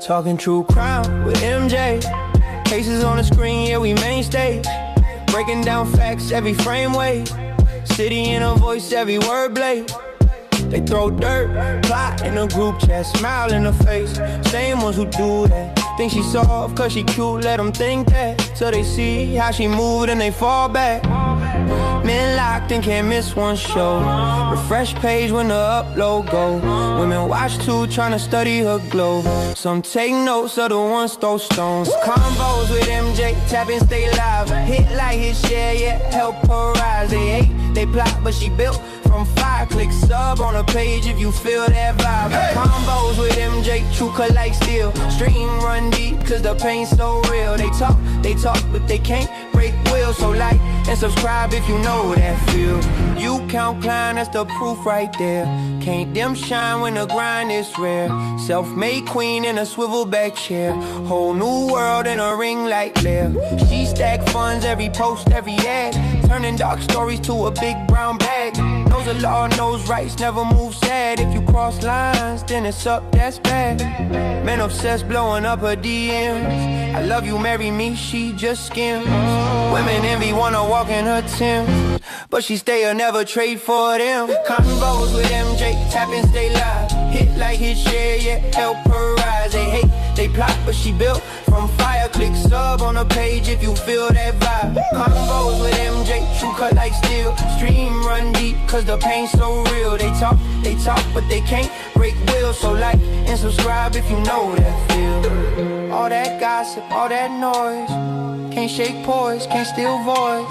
Talking true crime with MJ. Cases on the screen, yeah, we main stage. Breaking down facts, every frame weight. City in a voice, every word blade. They throw dirt, plot in a group chat, smile in her face. Same ones who do that. Think she soft cause she cute, let them think that. So they see how she moved and they fall back. Men locked and can't miss one show. Refresh page when the upload go. Women watch too, tryna study her glow. Some take notes, other ones throw stones. Combos with MJ, tap and stay live. Hit like hit share, yeah, help her rise. They hate, they plot, but she built from fire. Click sub on a page if you feel that vibe. Hey. Combos with MJ, true cut like steel. Stream run deep, cause the pain's so real. They talk, but they can't break will. So like and subscribe if you know that feel. You count climb, that's the proof right there. Can't dim shine when the grind is rare. Self-made queen in a swivel back chair. Whole new world in a ring like Blair. She stack funds, every post, every ad. Turning dark stories to a big brown bag. Knows the law, knows rights, never move sad. If you cross lines, then it's up, that's bad. Men obsessed, blowing up her DMs. I love you, marry me, she just skims. Women envy, wanna walk in her Timbs, but she stay or never trade for them. Combos with MJ, tap and stay live. Hit like hit share, yeah, help her rise. They hate, they plot, but she built from fire. Click sub on a page if you feel that vibe. Combos with MJ, true cut like steel. Stream run deep, cause the pain's so real. They talk, but they can't break will. So like and subscribe if you know that feel. All that gossip, all that noise. Can't shake poise, can't steal voice.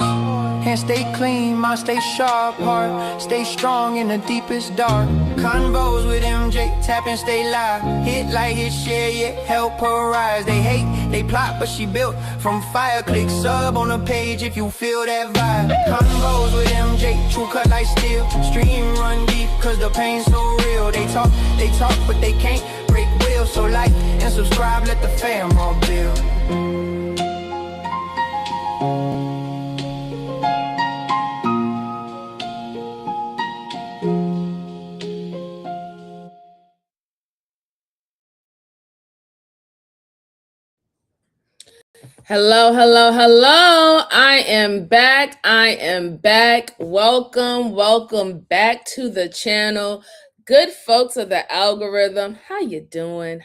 Can't stay clean, mind stay sharp. Heart stay strong in the deepest dark. Convos with MJ, tap and stay live. Hit like hit share, yeah, help her rise. They hate, they plot, but she built from fire. Click sub on a page if you feel that vibe. Convos with MJ, true cut like steel. Stream run deep, cause the pain's so real. They talk, but they can't break will. So like and subscribe, let the fam all build. Hello, hello, hello. I am back. Welcome back to the channel. Good folks of the algorithm. How you doing?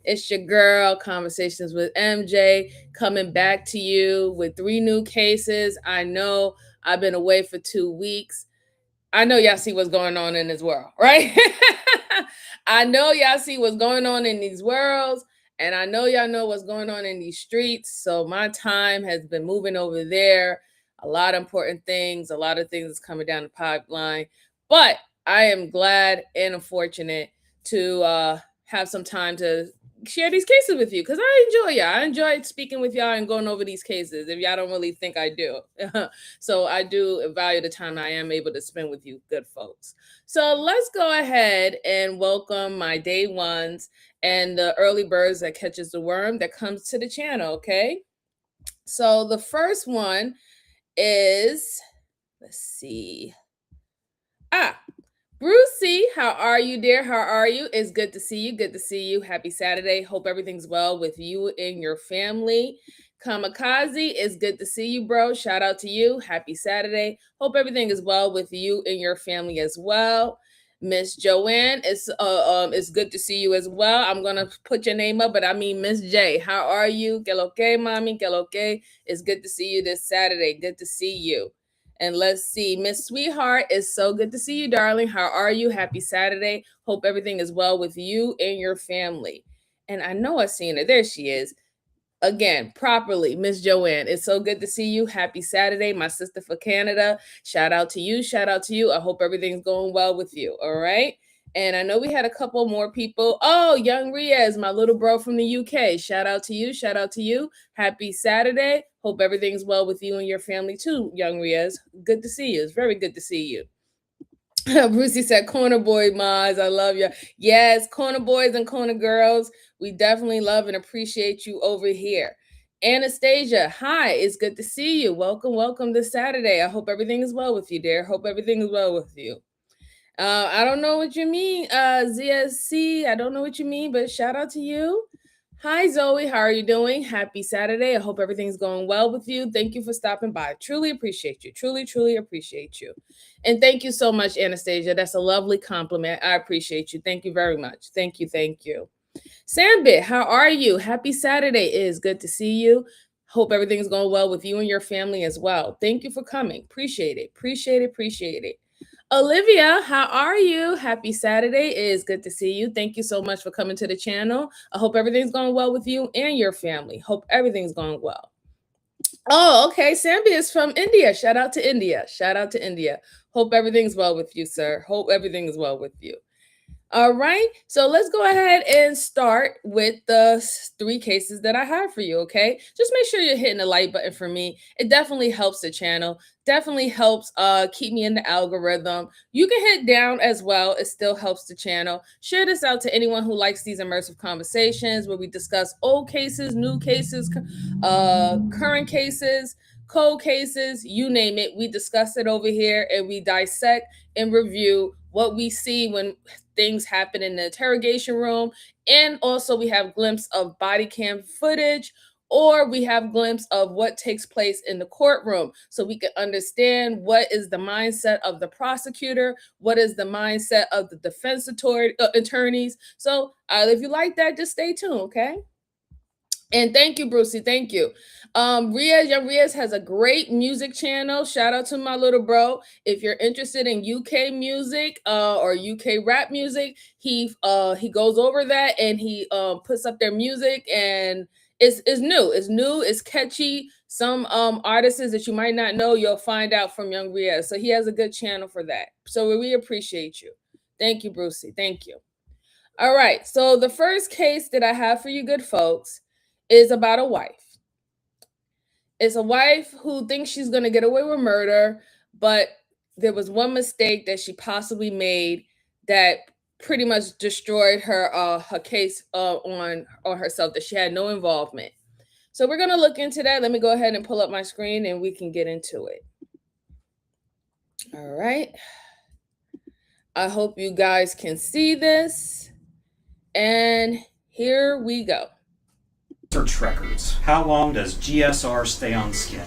It's your girl, Conversations with MJ, coming back to you with 3 new cases. I know I've been away for 2 weeks. I know y'all see what's going on in this world, right? I know y'all see what's going on in these worlds. And I know y'all know what's going on in these streets. So my time has been moving over there. A lot of important things, a lot of things is coming down the pipeline. But I am glad and fortunate to have some time to share these cases with you because I enjoy y'all. I enjoy speaking with y'all and going over these cases if y'all don't really think I do. So I do value the time I am able to spend with you good folks. So let's go ahead and welcome my day ones and the early birds that catches the worm that comes to the channel, okay? So the first one is, let's see. Brucey, how are you, dear? How are you? It's good to see you. Good to see you. Happy Saturday. Hope everything's well with you and your family. Kamikaze, it's good to see you, bro. Shout out to you. Happy Saturday. Hope everything is well with you and your family as well. Miss Joanne, it's good to see you as well. I'm gonna put your name up, but I mean Miss J. How are you? Que lo que, mommy? Que lo que? It's good to see you this Saturday. Good to see you. And let's see, Miss Sweetheart, it's so good to see you, darling. How are you? Happy Saturday. Hope everything is well with you and your family. And I know I've seen her. There she is. Again, properly, Miss Joanne. It's so good to see you. Happy Saturday, my sister for Canada. Shout out to you. Shout out to you. I hope everything's going well with you. All right. And I know we had a couple more people. Oh, Young Riaz, my little bro from the UK. Shout out to you. Shout out to you. Happy Saturday. Hope everything's well with you and your family too, Young Riaz. Good to see you. It's very good to see you. Brucey said, corner boy, Maz, I love you. Yes, corner boys and corner girls. We definitely love and appreciate you over here. Anastasia, hi, it's good to see you. Welcome this Saturday. I hope everything is well with you, dear. Hope everything is well with you. I don't know what you mean, ZSC. I don't know what you mean, but shout out to you. Hi, Zoe. How are you doing? Happy Saturday. I hope everything's going well with you. Thank you for stopping by. Truly appreciate you. Truly, truly appreciate you. And thank you so much, Anastasia. That's a lovely compliment. I appreciate you. Thank you very much. Thank you. Thank you. Sambit, how are you? Happy Saturday. It is good to see you. Hope everything's going well with you and your family as well. Thank you for coming. Appreciate it. Appreciate it. Appreciate it. Olivia, how are you? Happy Saturday. It is good to see you. Thank you so much for coming to the channel. I hope everything's going well with you and your family. Hope everything's going well. Oh, okay. Sambi is from India. Shout out to India. Shout out to India. Hope everything's well with you, sir. Hope everything is well with you. All right, so let's go ahead and start with the 3 cases that I have for you, okay? Just make sure you're hitting the like button for me. It definitely helps the channel, definitely helps keep me in the algorithm. You can hit down as well. It still helps the channel. Share this out to anyone who likes these immersive conversations where we discuss old cases, new cases, current cases, cold cases, you name it. We discuss it over here and we dissect and review what we see when things happen in the interrogation room. And also we have glimpse of body cam footage, or we have glimpse of what takes place in the courtroom so we can understand what is the mindset of the prosecutor, what is the mindset of the defense attorneys. So if you like that, just stay tuned, okay? And thank you, Brucey. Thank you. Riaz, young Riaz has a great music channel. Shout out to my little bro. If you're interested in UK music or UK rap music, he goes over that and he puts up their music, and it's new. It's new. It's catchy. Some artists that you might not know, you'll find out from young Riaz. So he has a good channel for that. So we appreciate you. Thank you, Brucey. Thank you. All right. So the first case that I have for you good folks is about a wife. It's a wife who thinks she's going to get away with murder, but there was one mistake that she possibly made that pretty much destroyed her her case on herself, that she had no involvement. So we're going to look into that. Let me go ahead and pull up my screen and we can get into it. All right. I hope you guys can see this. And here we go. Search records. How long does GSR stay on skin?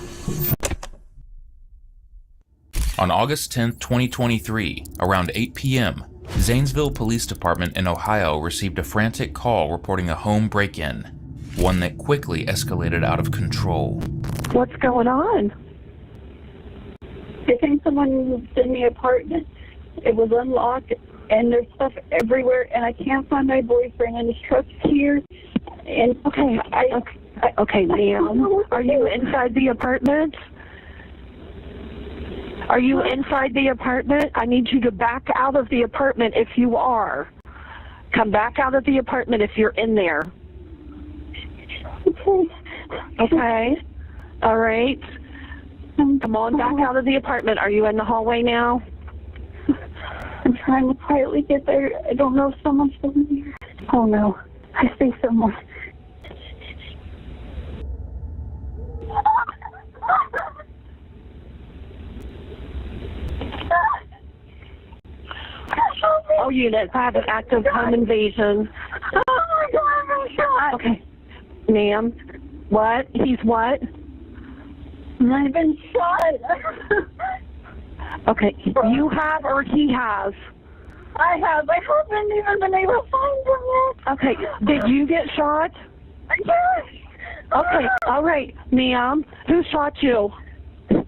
On August 10th, 2023, around 8 p.m., Zanesville Police Department in Ohio received a frantic call reporting a home break-in, one that quickly escalated out of control. What's going on? I think someone moved in the apartment. It was unlocked, and there's stuff everywhere, and I can't find my boyfriend, and his truck's here. And Okay, ma'am. Are you inside the apartment? Are you inside the apartment? I need you to back out of the apartment if you are. Come back out of the apartment if you're in there. Okay. All right. Come on back out of the apartment. Are you in the hallway now? I'm trying to quietly get there. I don't know if someone's still in here. Oh no, I see someone. All units, I have an active home invasion. Oh my God, I'm shot. Okay. Ma'am, what? He's what? I've been shot. Okay, you have or he has? I have. I haven't even been able to find him yet. Okay, did you get shot? Yes. Okay, all right, ma'am. Who shot you? Someone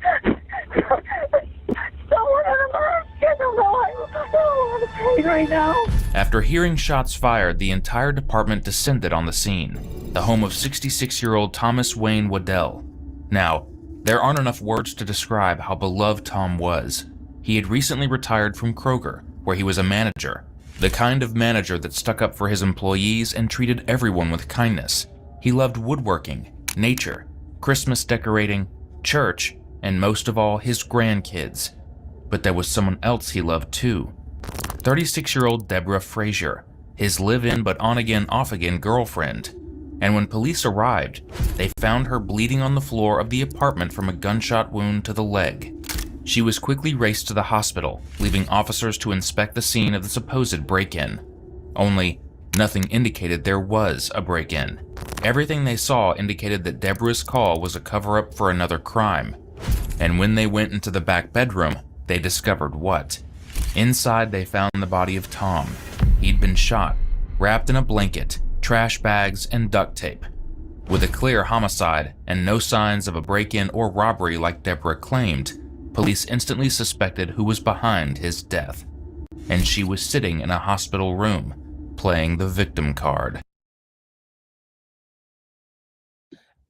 in the mask. I don't know. I don't want to pay right now. After hearing shots fired, the entire department descended on the scene, the home of 66-year-old Thomas Wayne Waddell. Now, there aren't enough words to describe how beloved Tom was. He had recently retired from Kroger, where he was a manager, the kind of manager that stuck up for his employees and treated everyone with kindness. He loved woodworking, nature, Christmas decorating, church, and most of all, his grandkids. But there was someone else he loved too. 36-year-old Deborah Frazier, his live-in but on-again, off-again girlfriend. And when police arrived, they found her bleeding on the floor of the apartment from a gunshot wound to the leg. She was quickly raced to the hospital, leaving officers to inspect the scene of the supposed break-in. Only, nothing indicated there was a break-in. Everything they saw indicated that Deborah's call was a cover-up for another crime. And when they went into the back bedroom, they discovered what? Inside, they found the body of Tom. He'd been shot, wrapped in a blanket, trash bags, and duct tape. With a clear homicide and no signs of a break-in or robbery like Deborah claimed, police instantly suspected who was behind his death. And she was sitting in a hospital room, playing the victim card.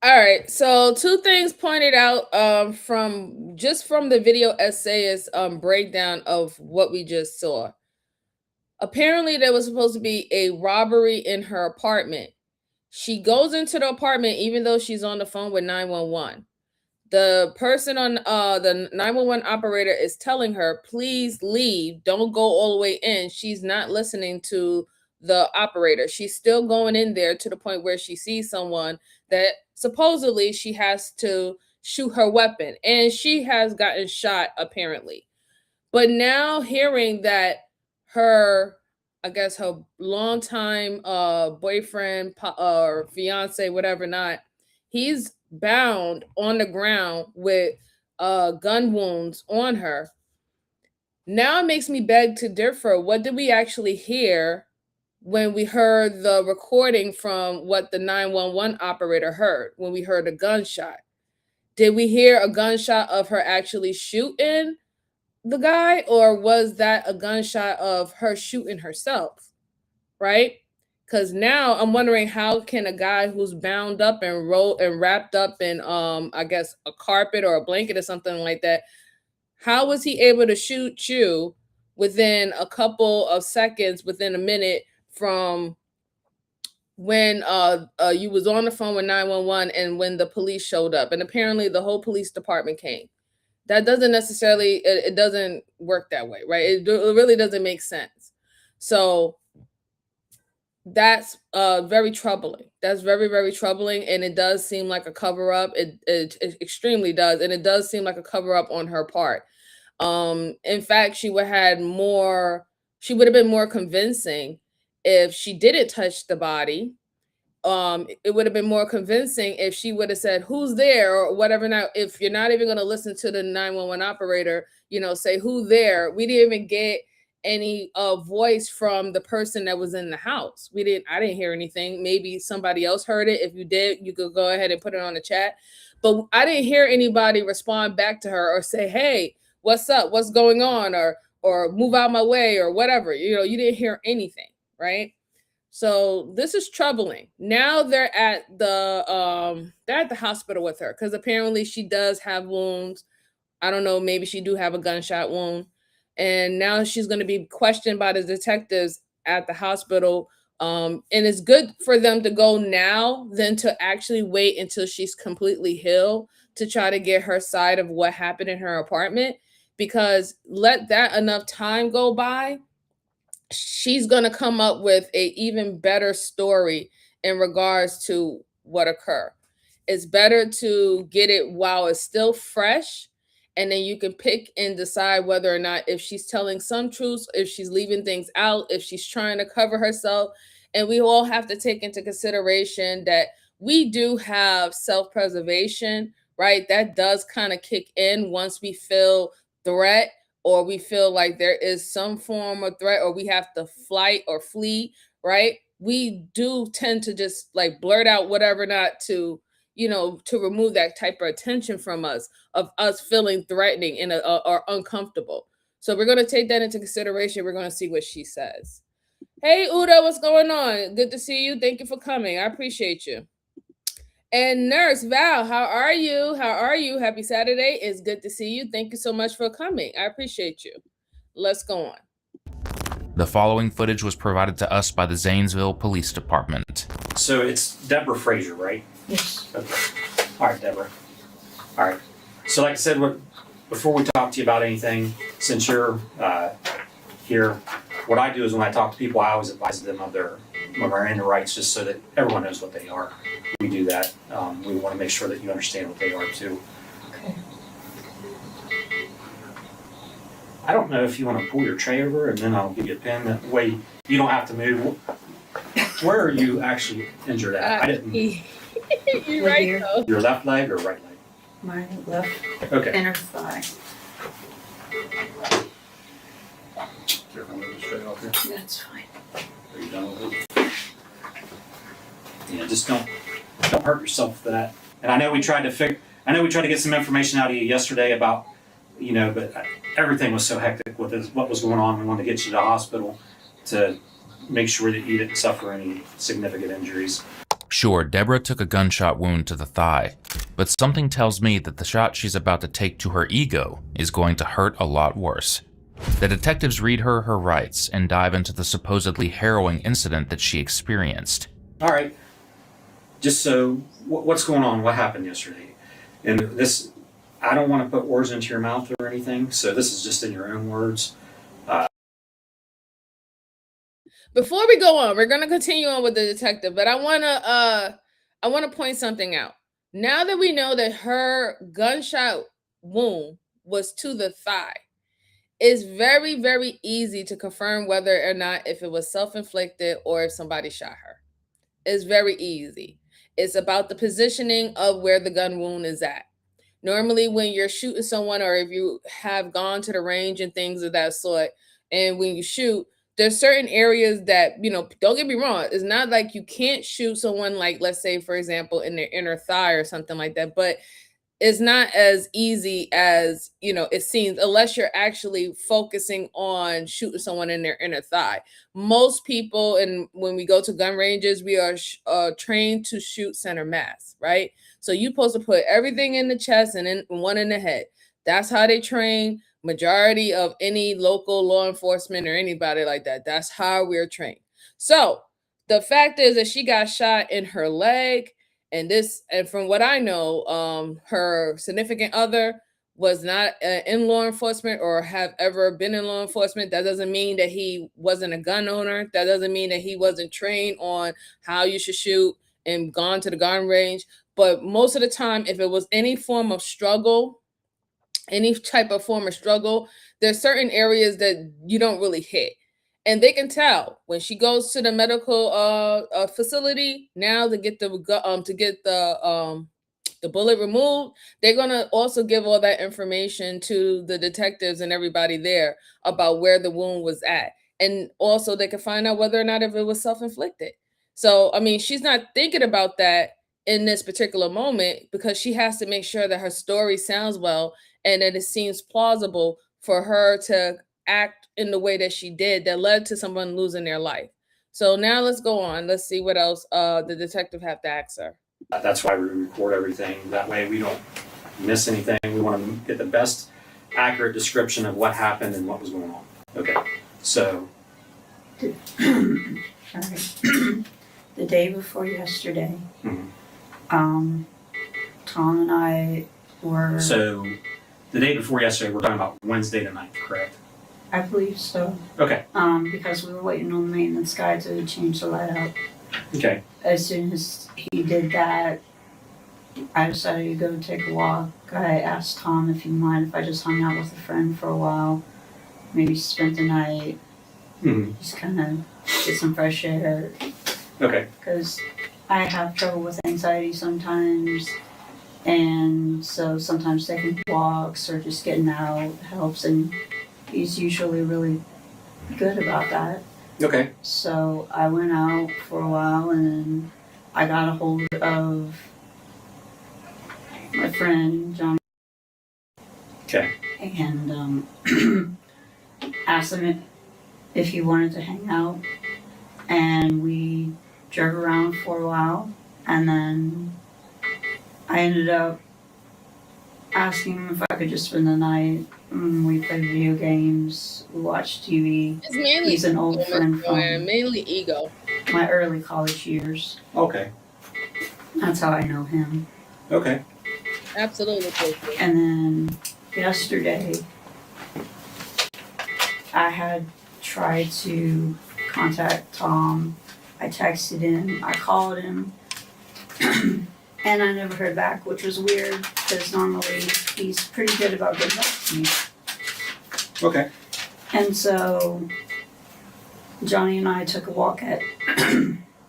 All right, so two things pointed out from the video essayist breakdown of what we just saw. Apparently, there was supposed to be a robbery in her apartment. She goes into the apartment even though she's on the phone with 911. The person on the 911 operator is telling her, please leave, don't go all the way in. She's not listening to the operator. She's still going in there to the point where she sees someone that supposedly she has to shoot her weapon, and she has gotten shot apparently. But now hearing that her, I guess her longtime boyfriend or fiance, whatever not, he's bound on the ground with gun wounds on her. Now it makes me beg to differ. What did we actually hear when we heard the recording from what the 911 operator heard when we heard a gunshot? Did we hear a gunshot of her actually shooting the guy, or was that a gunshot of her shooting herself? Right? Because now I'm wondering, how can a guy who's bound up and rolled and wrapped up in I guess a carpet or a blanket or something like that, how was he able to shoot you within a couple of seconds, within a minute from when you was on the phone with 911 and when the police showed up? And apparently the whole police department came. That doesn't necessarily, it doesn't work that way, right? It really doesn't make sense. So that's very troubling. That's very, very troubling. And it does seem like a cover up. It extremely does. And it does seem like a cover up on her part. In fact, she would have been more convincing if she didn't touch the body. It would have been more convincing if she would have said, who's there, or whatever. Now, if you're not even going to listen to the 911 operator, say who there. We didn't even get any voice from the person that was in the house. I didn't hear anything. Maybe somebody else heard it. If you did, you could go ahead and put it on the chat. But I didn't hear anybody respond back to her or say, hey, what's up? What's going on? Or move out my way or whatever. You didn't hear anything, right? So this is troubling. Now they're at the hospital with her because apparently she does have wounds. I don't know, maybe she do have a gunshot wound. And now she's going to be questioned by the detectives at the hospital. And it's good for them to go now than to actually wait until she's completely healed to try to get her side of what happened in her apartment, because let that enough time go by, she's going to come up with a even better story in regards to what occurred. It's better to get it while it's still fresh, and then you can pick and decide whether or not, if she's telling some truths, if she's leaving things out, if she's trying to cover herself. And we all have to take into consideration that we do have self-preservation, right? That does kind of kick in once we feel threat, or we feel like there is some form of threat, or we have to flight or flee, right? We do tend to just like blurt out whatever not to, to remove that type of attention from us, of us feeling threatening and or uncomfortable. So we're going to take that into consideration. We're going to see what she says. Hey, Uda, what's going on? Good to see you. Thank you for coming. I appreciate you. And Nurse Val, how are you? How are you? Happy Saturday. It's good to see you. Thank you so much for coming. I appreciate you. Let's go on. The following footage was provided to us by the Zanesville Police Department. So it's Deborah Frazier, right? Yes. Okay. All right, Deborah. All right. So like I said, before we talk to you about anything, since you're here, what I do is when I talk to people, I always advise them of their Miranda rights, just so that everyone knows what they are. We do that. We want to make sure that you understand what they are too. Okay. I don't know if you want to pull your tray over and then I'll give you a pen. That way you don't have to move. Where are you actually injured at? I didn't. You're right, Here. though. Your left leg or right leg? My left Okay. inner thigh. Careful, move it straight off here. That's fine. Are you done with it? Yeah, just don't hurt yourself for that. And I know we tried to get some information out of you yesterday about, but everything was so hectic with what was going on. We wanted to get you to the hospital to make sure that you didn't suffer any significant injuries. Sure, Deborah took a gunshot wound to the thigh, but something tells me that the shot she's about to take to her ego is going to hurt a lot worse. The detectives read her rights and dive into the supposedly harrowing incident that she experienced. All right. Just so, what's going on? What happened yesterday? And this, I don't want to put words into your mouth or anything, so this is just in your own words. Before we go on, we're going to continue on with the detective, but I want to point something out. Now that we know that her gunshot wound was to the thigh, it's very, very easy to confirm whether or not if it was self-inflicted or if somebody shot her. It's very easy. It's about the positioning of where the gun wound is at. Normally, when you're shooting someone, or if you have gone to the range and things of that sort, and when you shoot, there's certain areas that, don't get me wrong, it's not like you can't shoot someone, like, let's say, for example, in their inner thigh or something like that, but it's not as easy as, it seems, unless you're actually focusing on shooting someone in their inner thigh. Most people, and when we go to gun ranges, we are trained to shoot center mass, right? So you're supposed to put everything in the chest and then one in the head. That's how they train majority of any local law enforcement or anybody like that. That's how we're trained. So the fact is that she got shot in her leg. And from what I know, her significant other was not in law enforcement or have ever been in law enforcement. That doesn't mean that he wasn't a gun owner. That doesn't mean that he wasn't trained on how you should shoot and gone to the gun range. But most of the time, if it was any form of struggle, any type of form of struggle, there's certain areas that you don't really hit. And they can tell when she goes to the medical facility now to get the bullet removed. They're gonna also give all that information to the detectives and everybody there about where the wound was at, and also they can find out whether or not if it was self-inflicted. So I mean, she's not thinking about that in this particular moment because she has to make sure that her story sounds well and that it seems plausible for her to act in the way that she did that led to someone losing their life. So now let's go on. Let's see what else the detective have to ask her. That's why we record everything. That way we don't miss anything. We want to get the best accurate description of what happened and what was going on. Okay, so. Sorry. The day before yesterday, Tom and I were... So the day before yesterday, we're talking about Wednesday the 9th, correct? I believe so. Okay. Because we were waiting on the maintenance guy to change the light out. Okay. As soon as he did that, I decided to go take a walk. I asked Tom if he'd mind if I just hung out with a friend for a while, maybe spent the night, just kind of get some fresh air. Okay. Because I have trouble with anxiety sometimes, and so sometimes taking walks or just getting out helps, and he's usually really good about that. Okay. So I went out for a while, and then I got a hold of my friend John. Okay. And asked him if he wanted to hang out, and we drove around for a while, and then I ended up asking him if I could just spend the night. We played video games, we watched TV. It's mainly He's an old friend from mainly ego. my early college years. Okay. That's how I know him. Okay. Absolutely. And then yesterday, I had tried to contact Tom. I texted him, I called him, and I never heard back, which was weird because normally he's pretty good about getting back to me. Okay. And so Johnny and I took a walk at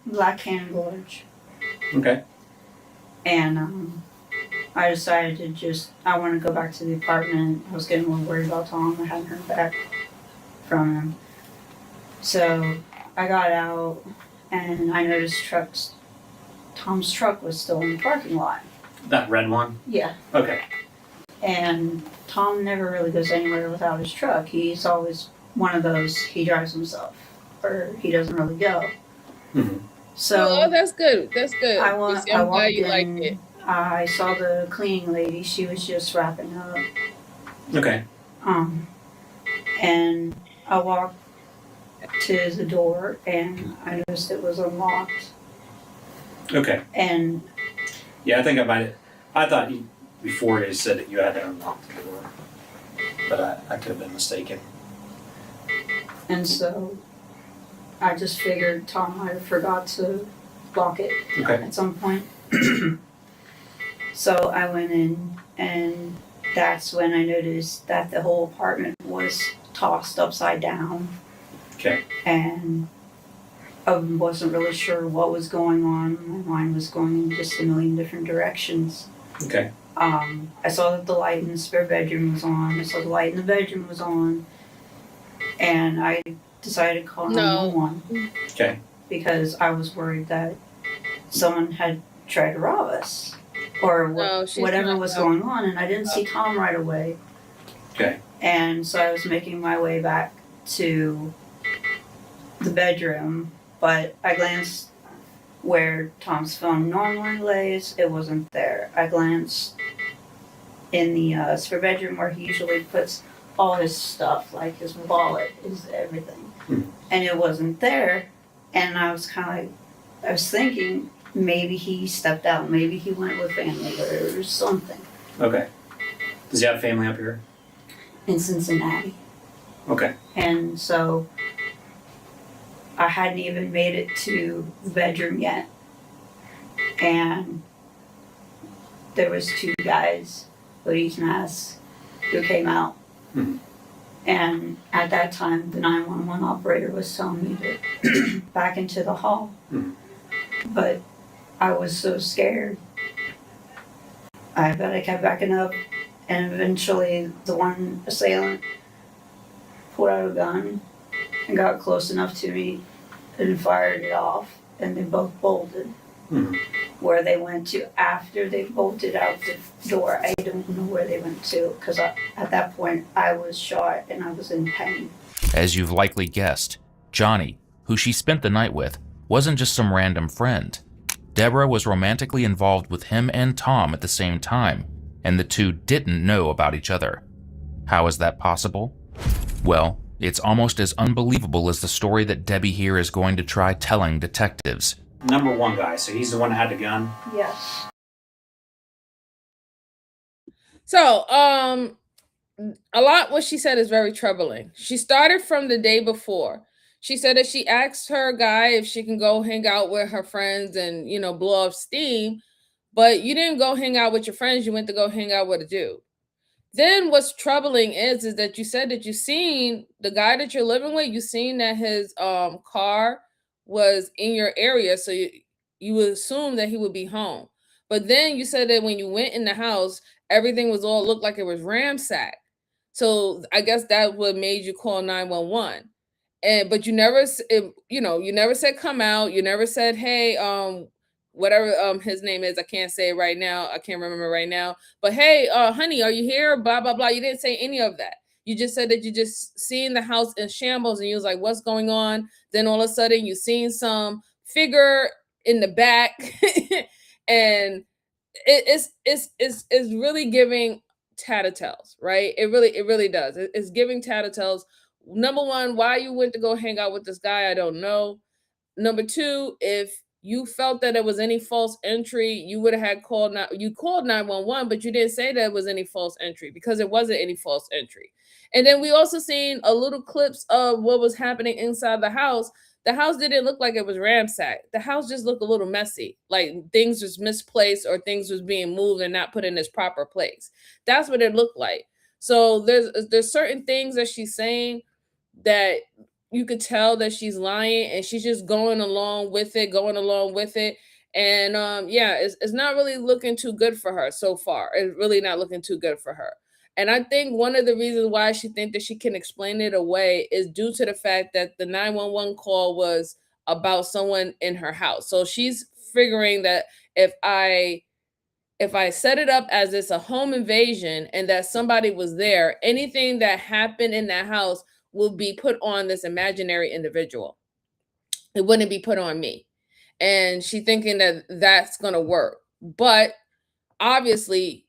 Black Cannon Gorge. Okay. And I decided I want to go back to the apartment. I was getting a little worried about Tom. I hadn't heard back from him. So I got out and I noticed Tom's truck was still in the parking lot. That red one? Yeah. Okay. And Tom never really goes anywhere without his truck. He's always one of those, he drives himself, or he doesn't really go. Mm-hmm. So that's good. That's good. I I'm glad walked you in, liked it. I saw the cleaning lady. She was just wrapping up. Okay. And I walked to the door and I noticed it was unlocked. Okay. And yeah, I think I thought before you said that you had to unlock the door, but I could have been mistaken. And so I just figured Tom might have forgot to lock it at some point. So I went in and that's when I noticed that the whole apartment was tossed upside down. Okay. And I wasn't really sure what was going on. My mind was going in just a million different directions. Okay. I saw that the light in the spare bedroom was on. I saw the light in the bedroom was on. And I decided to call 911. Okay. Because I was worried that someone had tried to rob us. Or whatever was going on. And I didn't see Tom right away. Okay. And so I was making my way back to the bedroom. But I glanced where Tom's phone normally lays. It wasn't there. I glanced in the spare bedroom where he usually puts all his stuff, like his wallet, his everything. And it wasn't there. And I was I was thinking maybe he stepped out. Maybe he went with family or something. Okay. Does he have family up here? In Cincinnati. Okay. And so I hadn't even made it to the bedroom yet. And there was two guys, hoodies, masks, who came out. Mm-hmm. And at that time, the 911 operator was telling me to back into the hall. Mm-hmm. But I was so scared. But I kept backing up. And eventually, the one assailant pulled out a gun and got close enough to me and fired it off, and they both bolted. Mm-hmm. Where they went to after they bolted out the door, I don't know where they went to, because at that point I was shot and I was in pain. As you've likely guessed, Johnny, who she spent the night with, wasn't just some random friend. Deborah was romantically involved with him and Tom at the same time, and the two didn't know about each other. How is that possible? Well, it's almost as unbelievable as the story that Debbie here is going to try telling detectives. Number one guy, so he's the one that had the gun? Yes. So, a lot what she said is very troubling. She started from the day before. She said that she asked her guy if she can go hang out with her friends and, blow off steam, but you didn't go hang out with your friends. You went to go hang out with a dude. Then what's troubling is that you said that you seen the guy that you're living with, you seen that his car was in your area, so you would assume that he would be home. But then you said that when you went in the house, everything was all looked like it was ransacked. So I guess that what made you call 911. But you never you never said come out. You never said, hey, whatever his name is, I can't say it right now. I can't remember right now. But hey, honey, are you here? Blah blah blah. You didn't say any of that. You just said that you just seen the house in shambles and you was like, what's going on? Then all of a sudden you seen some figure in the back and it's really giving tattletales, right? It really does. It's giving tattletales. Number one, why you went to go hang out with this guy, I don't know. Number two, if you felt that it was any false entry, you would have had called 911, but you didn't say that it was any false entry because it wasn't any false entry. And then we also seen a little clips of what was happening inside the house. The house didn't look like it was ransacked. The house just looked a little messy, like things was misplaced or things was being moved and not put in its proper place. That's what it looked like. So there's certain things that she's saying that you could tell that she's lying, and she's just going along with it. And yeah, it's not really looking too good for her so far. It's really not looking too good for her. And I think one of the reasons why she thinks that she can explain it away is due to the fact that the 911 call was about someone in her house. So she's figuring that if I set it up as it's a home invasion and that somebody was there, anything that happened in that house will be put on this imaginary individual. It wouldn't be put on me. And she thinking that that's going to work. But obviously,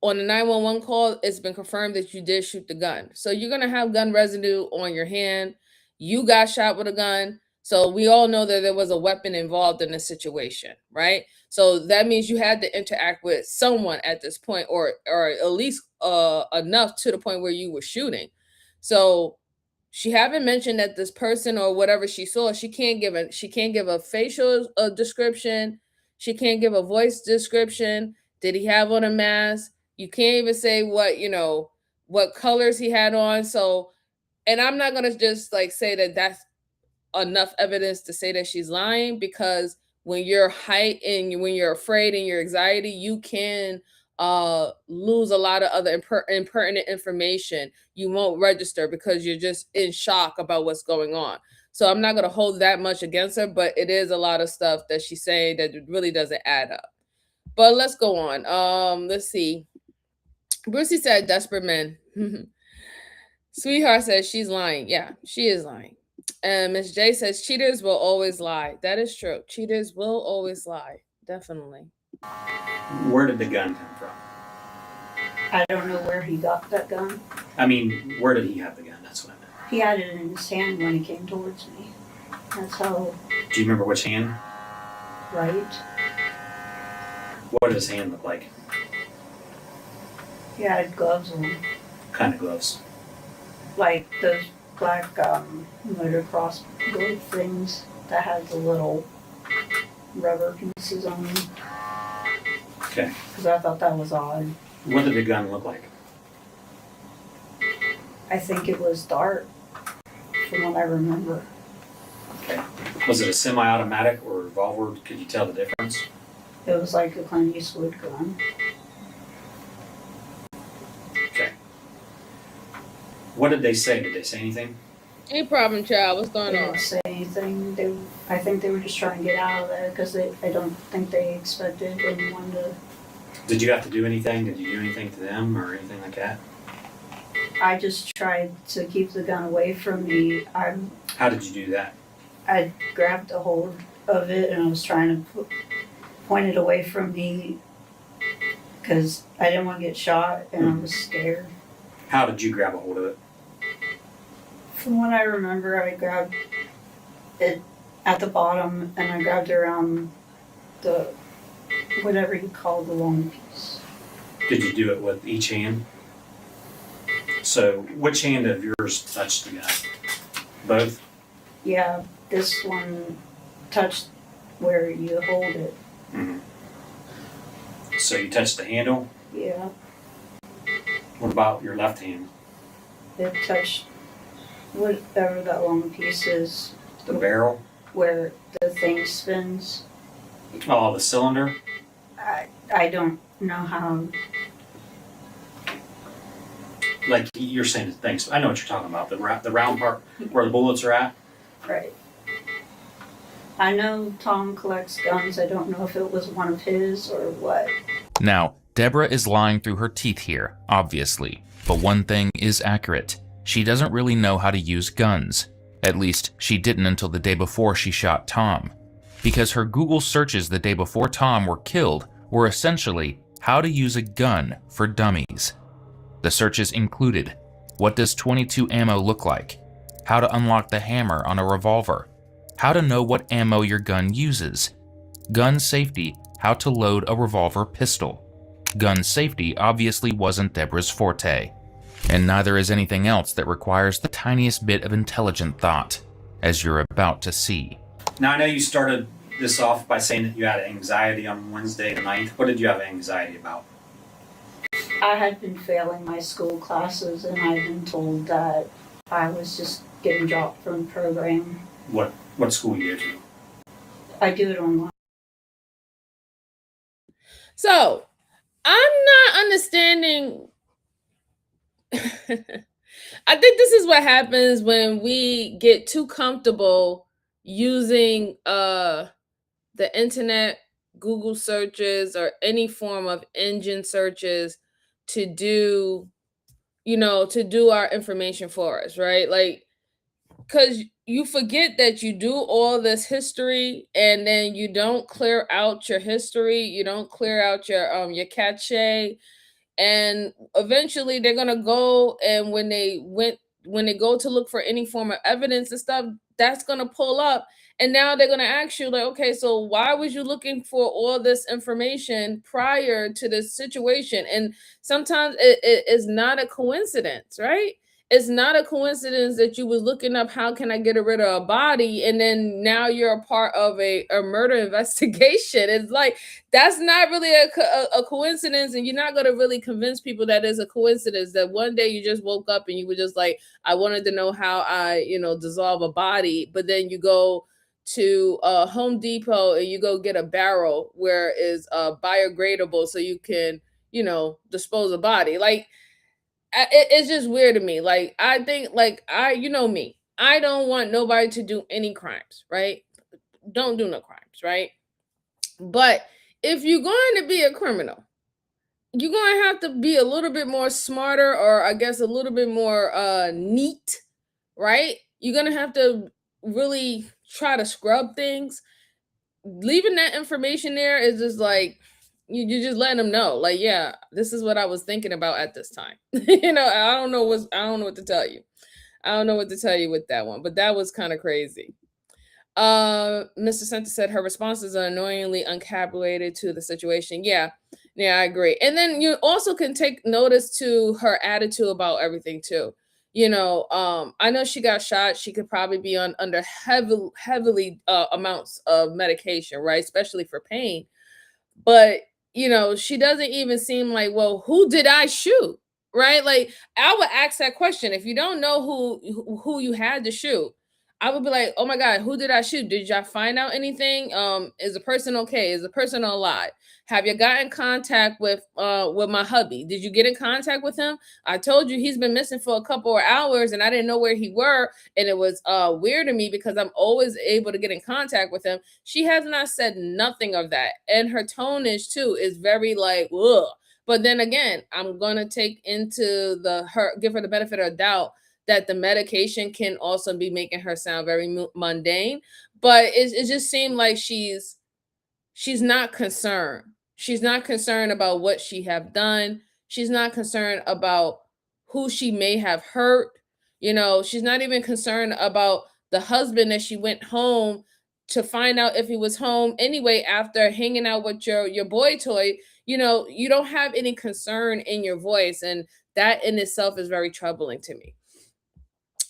on the 911 call, it's been confirmed that you did shoot the gun. So you're going to have gun residue on your hand. You got shot with a gun. So we all know that there was a weapon involved in this situation, right? So that means you had to interact with someone at this point, or at least enough to the point where you were shooting. So she haven't mentioned that this person or whatever she saw, she can't give a facial description. She can't give a voice description. Did he have on a mask? You can't even say what colors he had on. So, and I'm not going to just like say that that's enough evidence to say that she's lying, because when you're heightened, when you're afraid and your anxiety, you can lose a lot of other impertinent information. You won't register because you're just in shock about what's going on. So I'm not going to hold that much against her, but it is a lot of stuff that she's saying that really doesn't add up. But let's go on. Let's see. Brucey said, desperate men. Sweetheart says she's lying. Yeah, she is lying. And Miss J says cheaters will always lie. That is true. Cheaters will always lie. Definitely. Where did the gun come from? I don't know where he got that gun. I mean, where did he have the gun? That's what I meant. He had it in his hand when he came towards me. That's how. Do you remember which hand? Right. What did his hand look like? He had gloves on. What kind of gloves? Like those black motocross glove things that had the little rubber pieces on them. Okay. Because I thought that was odd. What did the gun look like? I think it was dark, from what I remember. Okay. Was it a semi-automatic or a revolver? Could you tell the difference? It was like a Clint Eastwood gun. Okay. What did they say? Did they say anything? Any problem, child? What's going They on? didn't say anything. I think they were just trying to get out of there because I don't think they expected anyone to. Did you have to do anything? Did you do anything to them or anything like that? I just tried to keep the gun away from me. How did you do that? I grabbed a hold of it and I was trying to point it away from me because I didn't want to get shot and I was scared. How did you grab a hold of it? From what I remember, I grabbed it at the bottom and I grabbed it around the, whatever you call the long piece. Did you do it with each hand? So, which hand of yours touched the gun? Both? Yeah, this one touched where you hold it. Mm-hmm. So you touched the handle? Yeah, What about your left hand? it touched whatever that long piece is. The barrel? Where the thing spins. Oh, the cylinder? I don't know how. Like you're saying the things. I know what you're talking about. The round part where the bullets are at? Right. I know Tom collects guns. I don't know if it was one of his or what. Now, Deborah is lying through her teeth here, obviously. But one thing is accurate. She doesn't really know how to use guns. At least, she didn't until the day before she shot Tom. Because her Google searches the day before Tom were killed were essentially how to use a gun for dummies. The searches included, what does .22 ammo look like? How to unlock the hammer on a revolver? How to know what ammo your gun uses? Gun safety, how to load a revolver pistol. Gun safety obviously wasn't Deborah's forte. And neither is anything else that requires the tiniest bit of intelligent thought, as you're about to see. Now, I know you started this off by saying that you had anxiety on Wednesday the 9th. What did you have anxiety about? I had been failing my school classes, and I've been told that I was just getting dropped from the program. What school you go to? I do it online. So I'm not understanding. I think this is what happens when we get too comfortable using the internet, Google searches, or any form of engine searches to do, to do our information for us, right? Like, because you forget that you do all this history and then you don't clear out your history, you don't clear out your cache, and eventually they're gonna go, and when they go to look for any form of evidence and stuff, that's gonna pull up, and now they're gonna ask you like, okay, so why was you looking for all this information prior to this situation? And sometimes it is not a coincidence, right? It's not a coincidence that you was looking up how can I get rid of a body, and then now you're a part of a murder investigation. It's like, that's not really a coincidence, and you're not going to really convince people that is a coincidence that one day you just woke up and you were just like, I wanted to know how I dissolve a body, but then you go to Home Depot and you go get a barrel where is biodegradable so you can dispose a body. Like, it's just weird to me. Like, I think, like, me, I don't want nobody to do any crimes, right? Don't do no crimes, right? But if you're going to be a criminal, you're going to have to be a little bit more smarter, or I guess a little bit more neat, right? You're going to have to really try to scrub things. Leaving that information there is just like, you just letting them know, like, yeah, this is what I was thinking about at this time. I don't know what to tell you. I don't know what to tell you with that one, but that was kind of crazy. Mr. Center said her responses are annoyingly uncalculated to the situation. Yeah, I agree. And then you also can take notice to her attitude about everything too. I know she got shot. She could probably be under heavily amounts of medication, right? Especially for pain. But she doesn't even seem like, well, who did I shoot? Right? Like, I would ask that question. If you don't know who you had to shoot, I would be like, oh my God, who did I shoot? Did y'all find out anything? Is the person okay? Is the person alive? Have you got in contact with my hubby? Did you get in contact with him? I told you he's been missing for a couple of hours and I didn't know where he were. And it was weird to me because I'm always able to get in contact with him. She has not said nothing of that. And her tonage too is very like, ugh. But then again, I'm gonna take into give her the benefit of the doubt that the medication can also be making her sound very mundane. But it just seemed like she's not concerned. She's not concerned about what she have done. She's not concerned about who she may have hurt. She's not even concerned about the husband that she went home to find out if he was home anyway after hanging out with your boy toy. You don't have any concern in your voice, and that in itself is very troubling to me.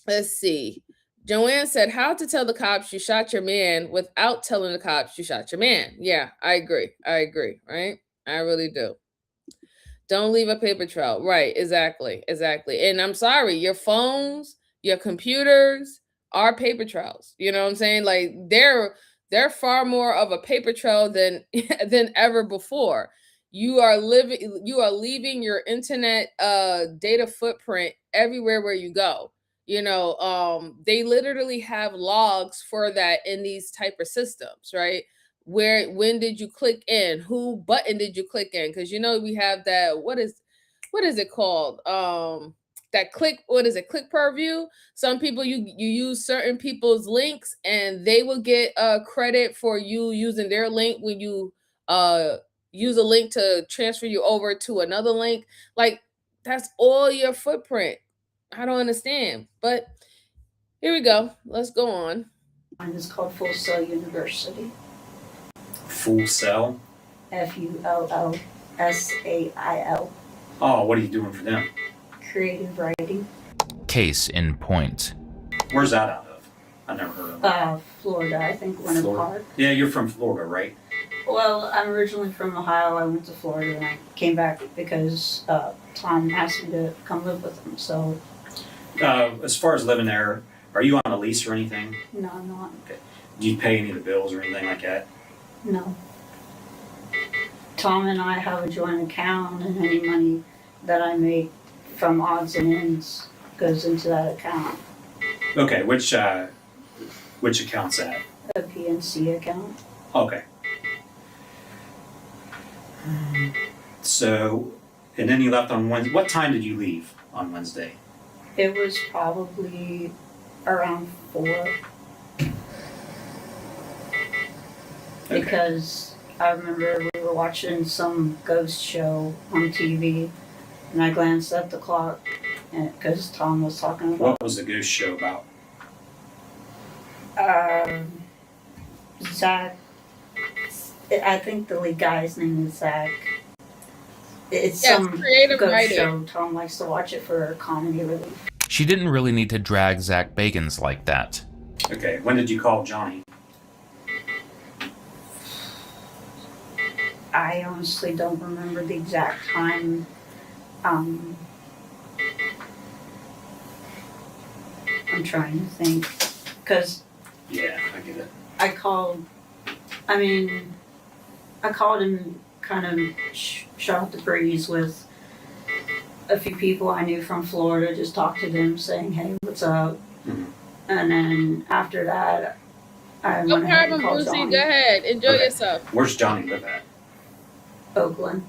Let's see. Joanne said, how to tell the cops you shot your man without telling the cops you shot your man. Yeah, I agree, right? I really do. Don't leave a paper trail. Right, exactly. And I'm sorry, your phones, your computers are paper trails. You know what I'm saying? Like, they're far more of a paper trail than ever before. You are leaving your internet data footprint everywhere where you go. They literally have logs for that in these type of systems, right? When did you click in? Who button did you click in? Because we have that, what is it called? That click per view. Some people, you use certain people's links and they will get credit for you using their link when you use a link to transfer you over to another link. Like, that's all your footprint. I don't understand, but here we go. Let's go on. Mine is called Full Sail University. Full Sail? FULLSAIL. Oh, what are you doing for them? Creative writing. Case in point. Where's that out of? I never heard of it. Florida, I think Winter Park. Yeah, you're from Florida, right? Well, I'm originally from Ohio. I went to Florida and I came back because Tom asked me to come live with him. So, As far as living there, are you on a lease or anything? no, I'm not. Do you pay any of the bills or anything like that? No. Tom and I have a joint account, and any money that I make from odds and ends goes into that account, Okay, which account's that? a PNC account. Okay. So, and then you left on Wednesday. What time did you leave on Wednesday? It was probably around 4 Okay. because I remember we were watching some ghost show on TV, and I glanced at the clock because Tom was talking about What was the ghost show about? Zach. I think the lead guy's name is Zach. It's Yes, some creative ghost writing. show. Tom likes to watch it for comedy relief. She didn't really need to drag Zach Bagans like that. Okay, when did you call Johnny? I honestly don't remember the exact time. I'm trying to think, because Yeah, I get it. I called him kind of shot the breeze with a few people I knew from Florida, just talked to them saying, hey, what's up? Mhm. And then after that, I No went ahead and problem, called Brucey. Johnny. Go ahead. Enjoy Okay. yourself. Where's Johnny live at? Oakland,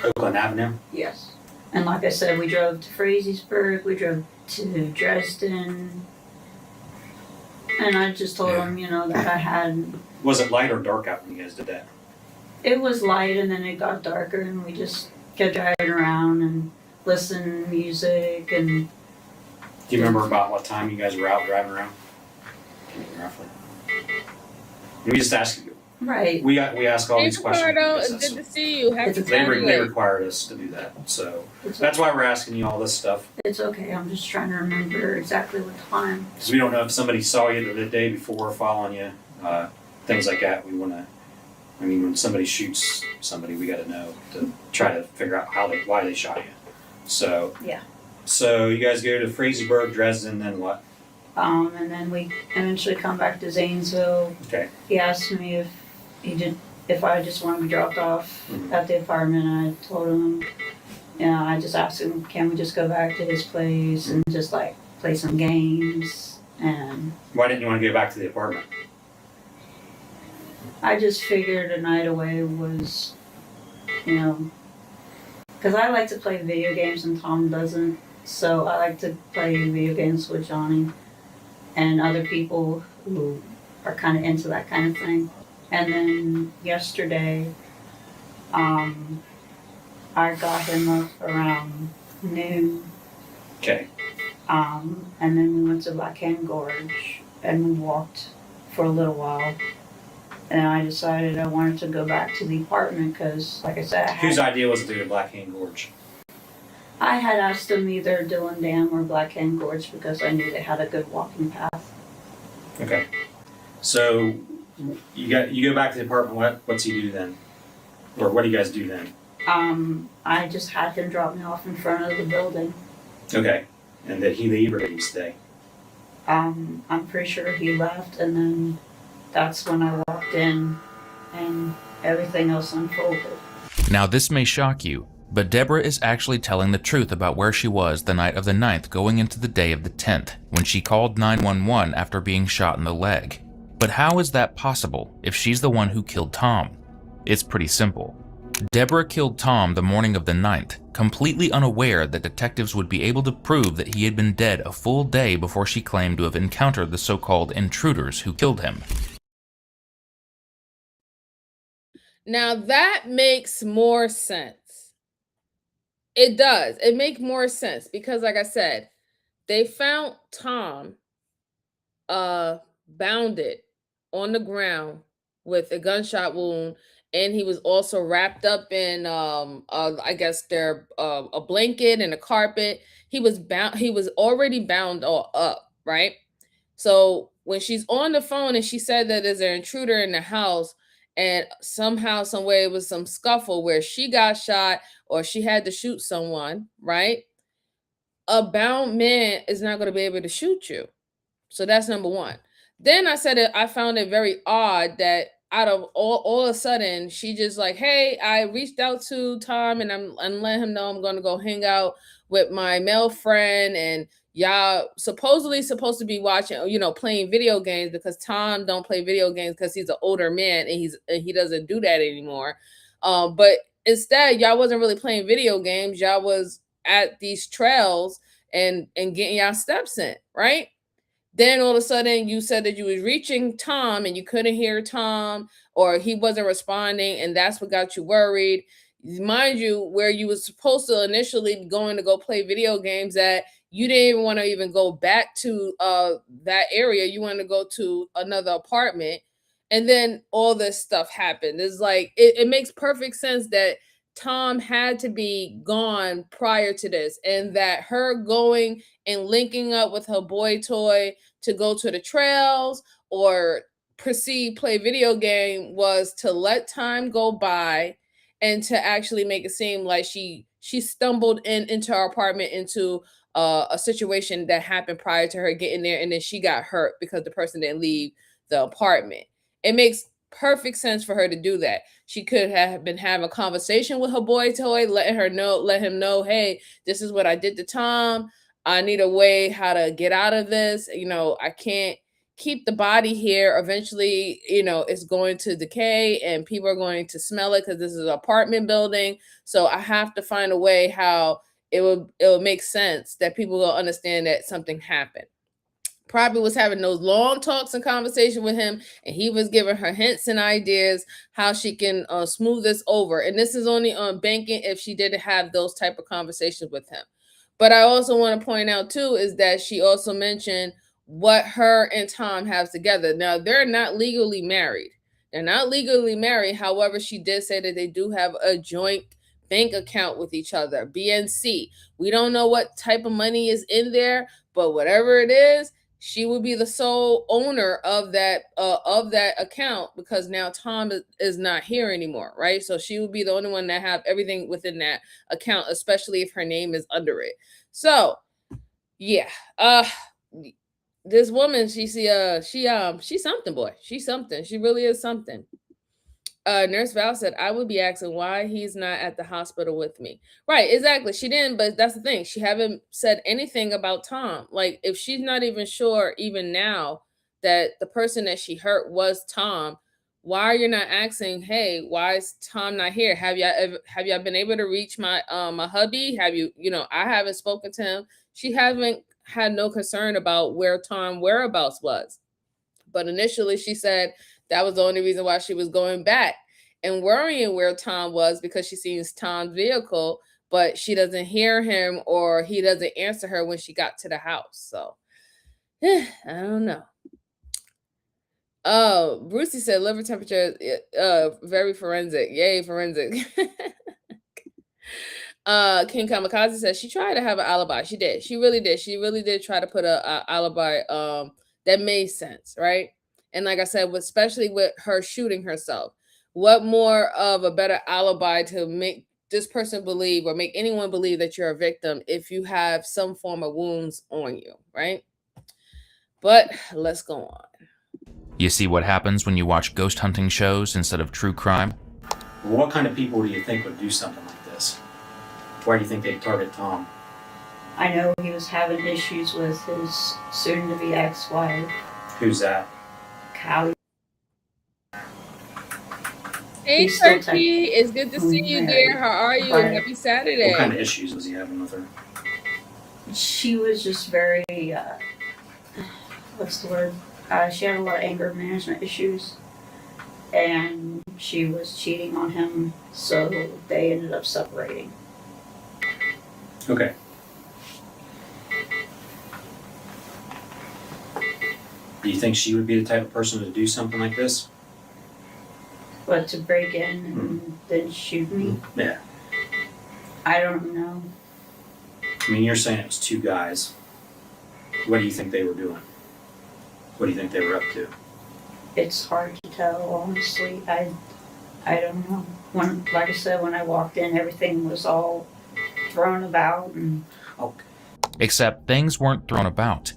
Oakland Avenue? yes. And like I said, we drove to Frazeysburg, we drove to Dresden, and I just told him, that I had. Was it light or dark out when you guys did that? It was light and then it got darker and we just kept driving around and listening to music and Do you remember about what time you guys were out driving around? Roughly. We just asked you. right. We ask all Hey, these questions. Ricardo, because it's that's- good to see you. Happy It's- They Saturday. required us to do that, so It's, that's why we're asking you all this stuff. it's okay. I'm just trying to remember exactly what time. Because we don't know if somebody saw you the day before following you, things like that. We want to. I mean, when somebody shoots somebody, we got to know to try to figure out why they shot you. So Yeah. So you guys go to Frazeysburg, Dresden, then what? And then we eventually come back to Zanesville. Okay. He asked me if I just want to be dropped off Mhm. at the apartment. I told him, I just asked him, can we just go back to his place and just like play some games? And Why didn't you want to go back to the apartment? I just figured a night away was, because I like to play video games and Tom doesn't. So I like to play video games with Johnny and other people who are kind of into that kind of thing. And then yesterday, I got him up around noon. Okay. And then we went to Black Hand Gorge and we walked for a little while. And I decided I wanted to go back to the apartment because, like I said, Whose idea was it to do Black Hand Gorge? I had asked them either Dillon Dam or Black Hand Gorge because I knew they had a good walking path. Okay. So you go back to the apartment. What's he do then? Or what do you guys do then? I just had him drop me off in front of the building. Okay. And did he leave or did he stay? I'm pretty sure he left, and then that's when I walked in and everything else unfolded. Now, this may shock you, but Deborah is actually telling the truth about where she was the night of the 9th going into the day of the 10th, when she called 911 after being shot in the leg. But how is that possible if she's the one who killed Tom? It's pretty simple. Deborah killed Tom the morning of the 9th, completely unaware that detectives would be able to prove that he had been dead a full day before she claimed to have encountered the so-called intruders who killed him. Now that makes more sense. It does. It makes more sense because, like I said, they found Tom bounded on the ground with a gunshot wound, and he was also wrapped up in I guess a blanket and a carpet. He was bound. He was already bound all up, right? So when she's on the phone and she said that there's an intruder in the house, and somehow, some way, it was some scuffle where she got shot or she had to shoot someone, right? A bound man is not going to be able to shoot you. So that's number one. Then I said I found it very odd that out of all of a sudden she just like, hey, I reached out to Tom and I'm letting him know I'm gonna go hang out with my male friend, and y'all supposedly supposed to be watching, playing video games, because Tom don't play video games because he's an older man and he doesn't do that anymore. But instead, y'all wasn't really playing video games. Y'all was at these trails and getting y'all steps in, right? Then all of a sudden you said that you was reaching Tom and you couldn't hear Tom, or he wasn't responding, and that's what got you worried. Mind you, where you was supposed to initially going to go play video games at, you didn't even want to even go back to that area. You wanted to go to another apartment. And then all this stuff happened. It's like it makes perfect sense that Tom had to be gone prior to this, and that her going and linking up with her boy toy to go to the trails or proceed play video game was to let time go by and to actually make it seem like she stumbled into our apartment into a situation that happened prior to her getting there, and then she got hurt because the person didn't leave the apartment. It makes perfect sense for her to do that. She could have been having a conversation with her boy toy, let him know, hey, this is what I did to Tom. I need a way how to get out of this. I can't keep the body here. Eventually, it's going to decay and people are going to smell it because this is an apartment building. So I have to find a way how it will make sense that people will understand that something happened. Probably was having those long talks and conversation with him, and he was giving her hints and ideas how she can smooth this over. And this is only on banking if she didn't have those type of conversations with him. But I also want to point out too is that she also mentioned what her and Tom have together. Now, they're not legally married. They're not legally married. However, she did say that they do have a joint bank account with each other, BNC. We don't know what type of money is in there, but whatever it is, she would be the sole owner of that account, because now Tom is not here anymore, right? So she would be the only one that have everything within that account, especially if her name is under it. So yeah, this woman, she's something, boy. She's something. She really is something. Nurse Val said, I would be asking why he's not at the hospital with me. Right, exactly. She didn't, but that's the thing. She haven't said anything about Tom. Like, if she's not even sure, even now, that the person that she hurt was Tom, why are you not asking, hey, why is Tom not here? Have y'all been able to reach my hubby? Have you, I haven't spoken to him. She haven't had no concern about where Tom whereabouts was. But initially she said that was the only reason why she was going back and worrying where Tom was, because she sees Tom's vehicle, but she doesn't hear him or he doesn't answer her when she got to the house. So I don't know. Oh, Brucey said liver temperature, very forensic. Yay, forensic. King Kamikaze says she tried to have an alibi. She did. She really did. She really did try to put a alibi that made sense, right? And like I said, especially with her shooting herself, what more of a better alibi to make this person believe or make anyone believe that you're a victim if you have some form of wounds on you, right? But let's go on. You see what happens when you watch ghost hunting shows instead of true crime? What kind of people do you think would do something like this? Why do you think they'd target Tom? I know he was having issues with his soon-to-be ex-wife. Who's that? Callie. Hey, He's still Turkey. It's good to see you, dear. How are you? Right. Happy Saturday. What kind of issues was he having with her? She was just very, what's the word? She had a lot of anger management issues, and she was cheating on him, so they ended up separating. Okay. Do you think she would be the type of person to do something like this? But to break in and then shoot me? Yeah. I don't know. I mean, you're saying it was two guys. What do you think they were doing? What do you think they were up to? it's hard to tell, honestly. I don't know. Like I said, when I walked in, everything was all thrown about, and Except things weren't thrown about.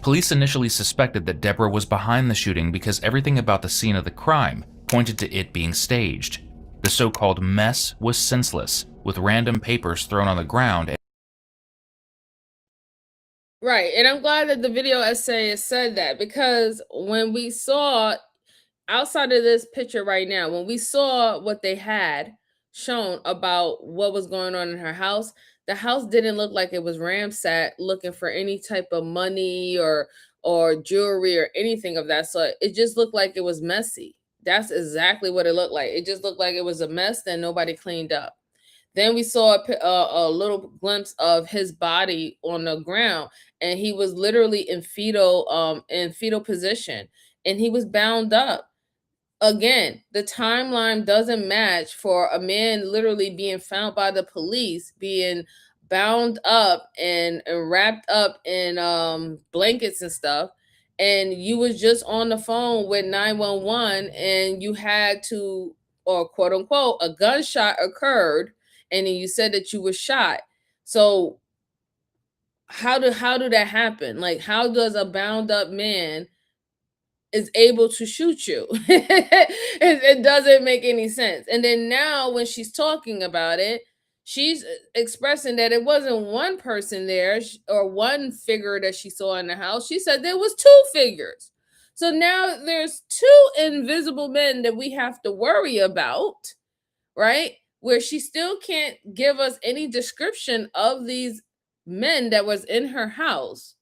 Police initially suspected that Deborah was behind the shooting because everything about the scene of the crime pointed to it being staged. The so-called mess was senseless, with random papers thrown on the ground. Right. And I'm glad that the video essay said that, because when we saw outside of this picture right now, when we saw what they had shown about what was going on in her house, the house didn't look like it was ransacked looking for any type of money or jewelry or anything of that sort. It just looked like it was messy. That's exactly what it looked like. It just looked like it was a mess that nobody cleaned up. Then we saw a little glimpse of his body on the ground, and he was literally in fetal position, and he was bound up. Again, the timeline doesn't match for a man literally being found by the police, being bound up and wrapped up in blankets and stuff. And you was just on the phone with 911, and you had to, or quote unquote, a gunshot occurred, and then you said that you were shot. So how do that happen? Like, how does a bound up man is able to shoot you? It doesn't make any sense. And then now when she's talking about it, she's expressing that it wasn't one person there or one figure that she saw in the house. She said there was two figures. So now there's two invisible men that we have to worry about, right? Where she still can't give us any description of these men that was in her house.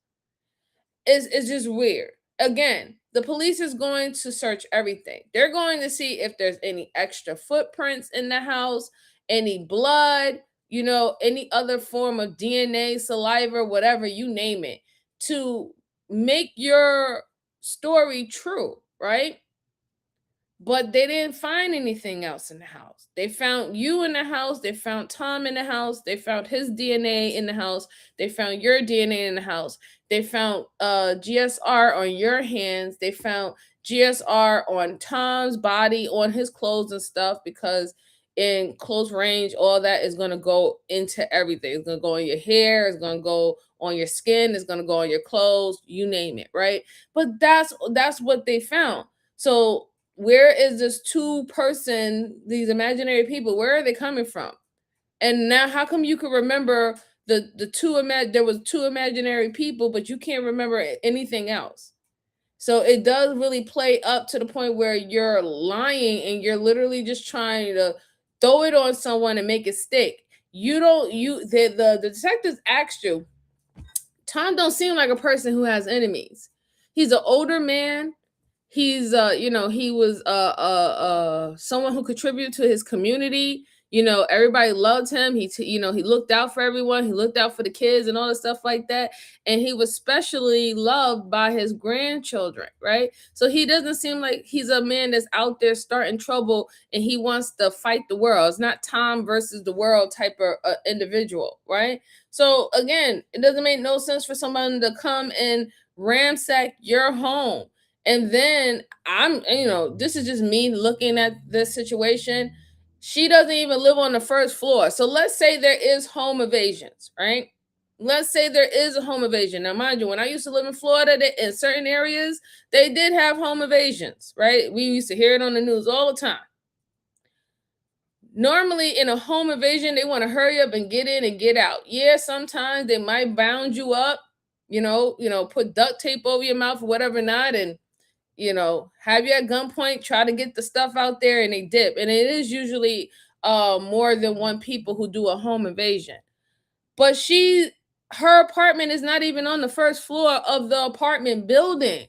Is just weird. Again, the police is going to search everything. They're going to see if there's any extra footprints in the house, any blood, any other form of DNA, saliva, whatever, you name it, to make your story true, right? But they didn't find anything else in the house. They found you in the house. They found Tom in the house. They found his DNA in the house. They found your DNA in the house. They found GSR on your hands. They found GSR on Tom's body, on his clothes and stuff, because in close range, all that is going to go into everything. It's going to go on your hair. It's going to go on your skin. It's going to go on your clothes, you name it, right? But that's what they found. So where is this these imaginary people, where are they coming from? And now how come you could remember there was two imaginary people, but you can't remember anything else? So it does really play up to the point where you're lying and you're literally just trying to throw it on someone and make it stick. The detectives asked you, Tom don't seem like a person who has enemies. He's an older man. He's he was someone who contributed to his community. Everybody loved him. He looked out for everyone. He looked out for the kids and all the stuff like that. And he was specially loved by his grandchildren, right? So he doesn't seem like he's a man that's out there starting trouble and he wants to fight the world. It's not Tom versus the world type of individual, right? So again, it doesn't make no sense for someone to come and ransack your home. And then this is just me looking at this situation. She doesn't even live on the first floor. So let's say there is home evasions, right? Let's say there is a home evasion. Now, mind you, when I used to live in Florida, in certain areas, they did have home evasions, right? We used to hear it on the news all the time. Normally in a home evasion, they want to hurry up and get in and get out. Yeah, sometimes they might bound you up, put duct tape over your mouth or whatever not, and have you at gunpoint, try to get the stuff out there, and they dip. And it is usually more than one people who do a home invasion. But her apartment is not even on the first floor of the apartment building.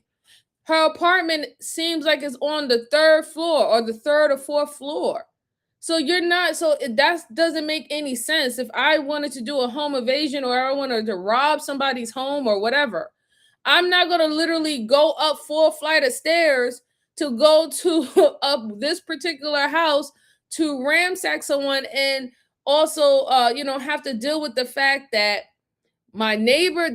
Her apartment seems like it's on the third floor or the third or fourth floor. So that doesn't make any sense. If I wanted to do a home invasion or I wanted to rob somebody's home or whatever, I'm not going to literally go up 4 flight of stairs to go to up this particular house to ransack someone and also, have to deal with the fact that the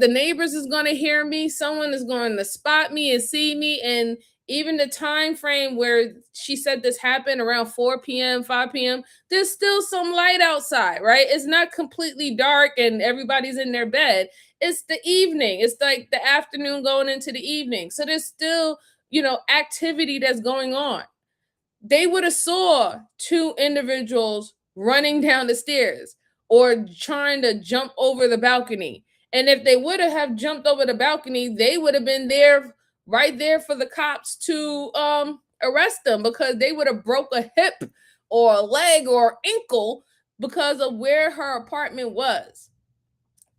neighbors is going to hear me. Someone is going to spot me and see me. And even the time frame where she said this happened around 4 p.m., 5 p.m., there's still some light outside, right? It's not completely dark and everybody's in their bed. It's the evening. It's like the afternoon going into the evening. So there's still, activity that's going on. They would have saw two individuals running down the stairs or trying to jump over the balcony. And if they would have jumped over the balcony, they would have been there, right there for the cops to arrest them, because they would have broke a hip or a leg or ankle because of where her apartment was.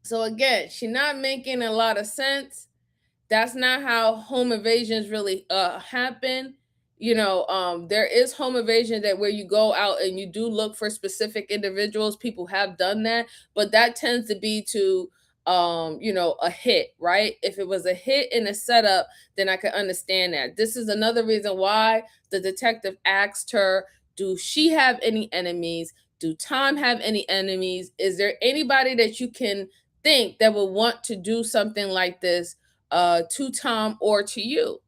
So again, she's not making a lot of sense. That's not how home invasions really happen. There is home invasion that where you go out and you do look for specific individuals. People have done that, but that tends to be to a hit, right? If it was a hit in a setup, then I could understand that. This is another reason why the detective asked her, do she have any enemies? Do Tom have any enemies? Is there anybody that you can think that would want to do something like this to Tom or to you?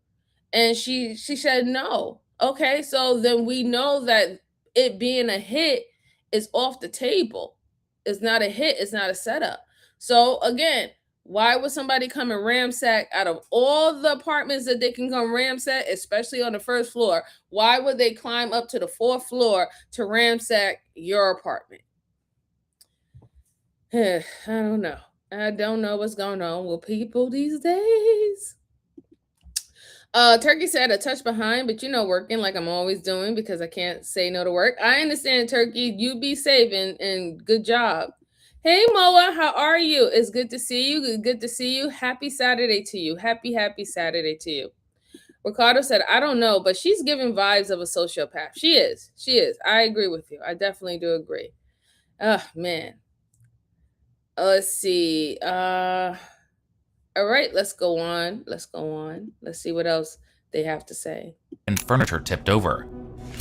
And she said no. Okay, so then we know that it being a hit is off the table. It's not a hit, it's not a setup. So again, why would somebody come and ransack out of all the apartments that they can come ransack, especially on the first floor? Why would they climb up to the fourth floor to ransack your apartment? I don't know. I don't know what's going on with people these days. Turkey said a touch behind, but working like I'm always doing because I can't say no to work. I understand, Turkey. You be safe and good job. Hey, Moa, how are you? It's good to see you. Good to see you. Happy Saturday to you. Happy Saturday to you. Ricardo said, I don't know, but she's giving vibes of a sociopath. She is. She is. I agree with you. I definitely do agree. Oh, man. Let's see. All right, let's go on. Let's see what else they have to say. And furniture tipped over.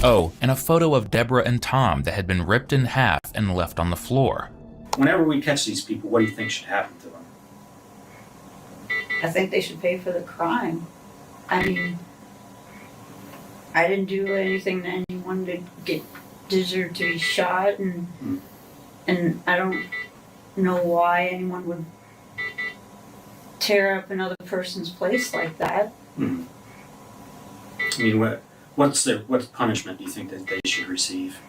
Oh, and a photo of Deborah and Tom that had been ripped in half and left on the floor. Whenever we catch these people, what do you think should happen to them? I think they should pay for the crime. I mean, I didn't do anything that anyone deserve to be shot, and I don't know why anyone would tear up another person's place like that. I mean, what punishment do you think that they should receive?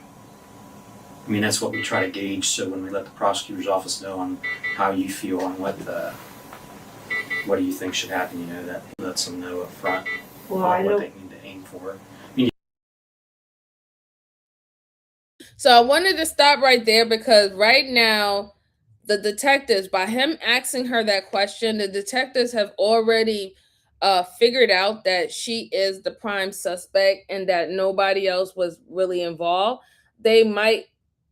I mean, that's what we try to gauge. So when we let the prosecutor's office know on how you feel on what do you think should happen, that lets them know up front what they need to aim for. So I wanted to stop right there because right now, the detectives, by him asking her that question, the detectives have already figured out that she is the prime suspect and that nobody else was really involved. They might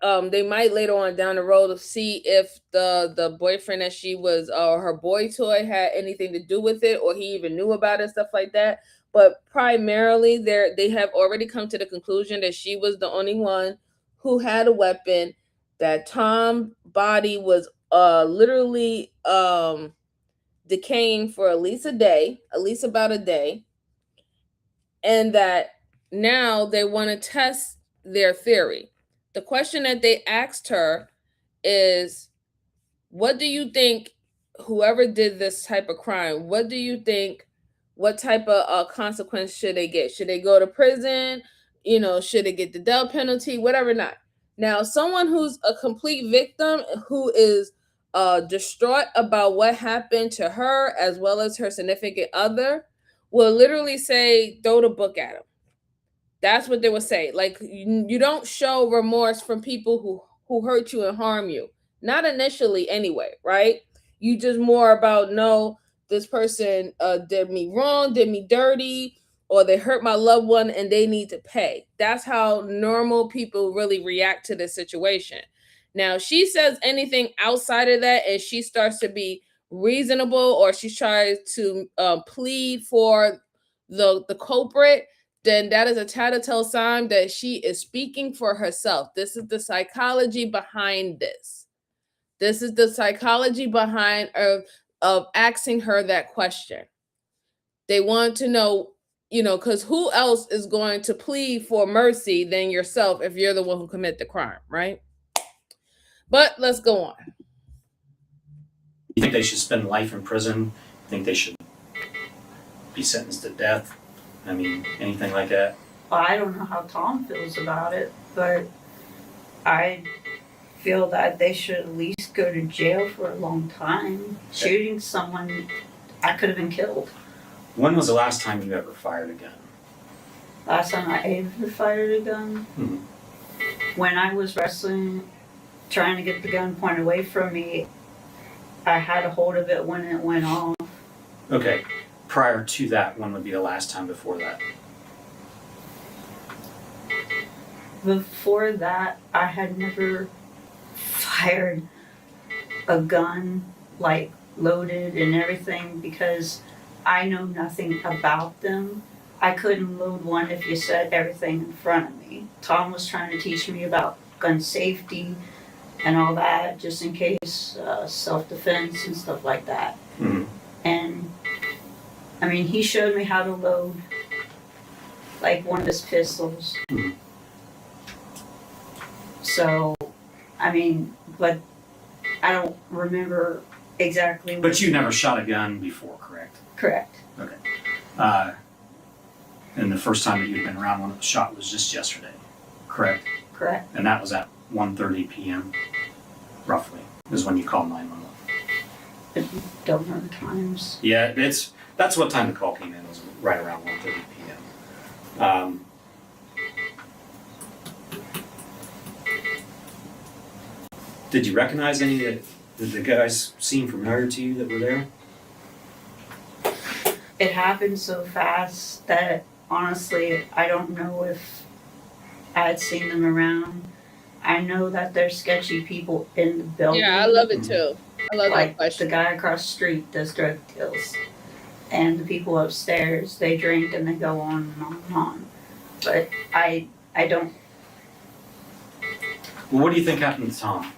later on down the road see if the boyfriend that she was or her boy toy had anything to do with it, or he even knew about it, stuff like that. But primarily, they have already come to the conclusion that she was the only one who had a weapon, that Tom's body was literally decaying for at least about a day, and that now they want to test their theory. The question that they asked her is, what do you think, whoever did this type of crime, what do you think, what type of consequence should they get? Should they go to prison? Should they get the death penalty? Whatever not. Now, someone who's a complete victim, who is distraught about what happened to her as well as her significant other, will literally say, throw the book at him. That's what they would say. Like, you don't show remorse from people who hurt you and harm you. Not initially anyway, right? You just more about, no, this person did me wrong, did me dirty, or they hurt my loved one and they need to pay. That's how normal people really react to this situation. Now, she says anything outside of that and she starts to be reasonable, or she tries to plead for the culprit, then that is a telltale sign that she is speaking for herself. This is the psychology behind this. This is the psychology behind of asking her that question. They want to know, because who else is going to plead for mercy than yourself if you're the one who commit the crime, right? But let's go on. You think they should spend life in prison? You think they should be sentenced to death? I mean, anything like that? Well, I don't know how Tom feels about it, but I feel that they should at least go to jail for a long time. Shooting someone, I could have been killed. When was the last time you ever fired a gun? Last time I ever fired a gun? When I was wrestling, trying to get the gun pointed away from me, I had a hold of it when it went off. Okay. Prior to that, when would be the last time before that? Before that, I had never fired a gun, like loaded and everything, because I know nothing about them. I couldn't load one if you set everything in front of me. Tom was trying to teach me about gun safety and all that, just in case, self-defense and stuff like that. And I mean, he showed me how to load like one of his pistols. So, I mean, but I don't remember exactly. But you never shot a gun before, correct? Correct. Okay. And the first time that you'd been around when it was shot was just yesterday, correct? Correct. And that was at 1:30 p.m., roughly, is when you called 911. I don't know the times. Yeah, that's what time the call came in, was right around 1:30 p.m. Did you recognize any did the guys seem familiar to you that were there? It happened so fast that honestly, I don't know if I had seen them around. I know that there's sketchy people in the building. Yeah, I love it too. I love like that question. The guy across the street does drug deals. And the people upstairs, they drink and they go on and on and on. But I don't. Well, what do you think happened to Tom?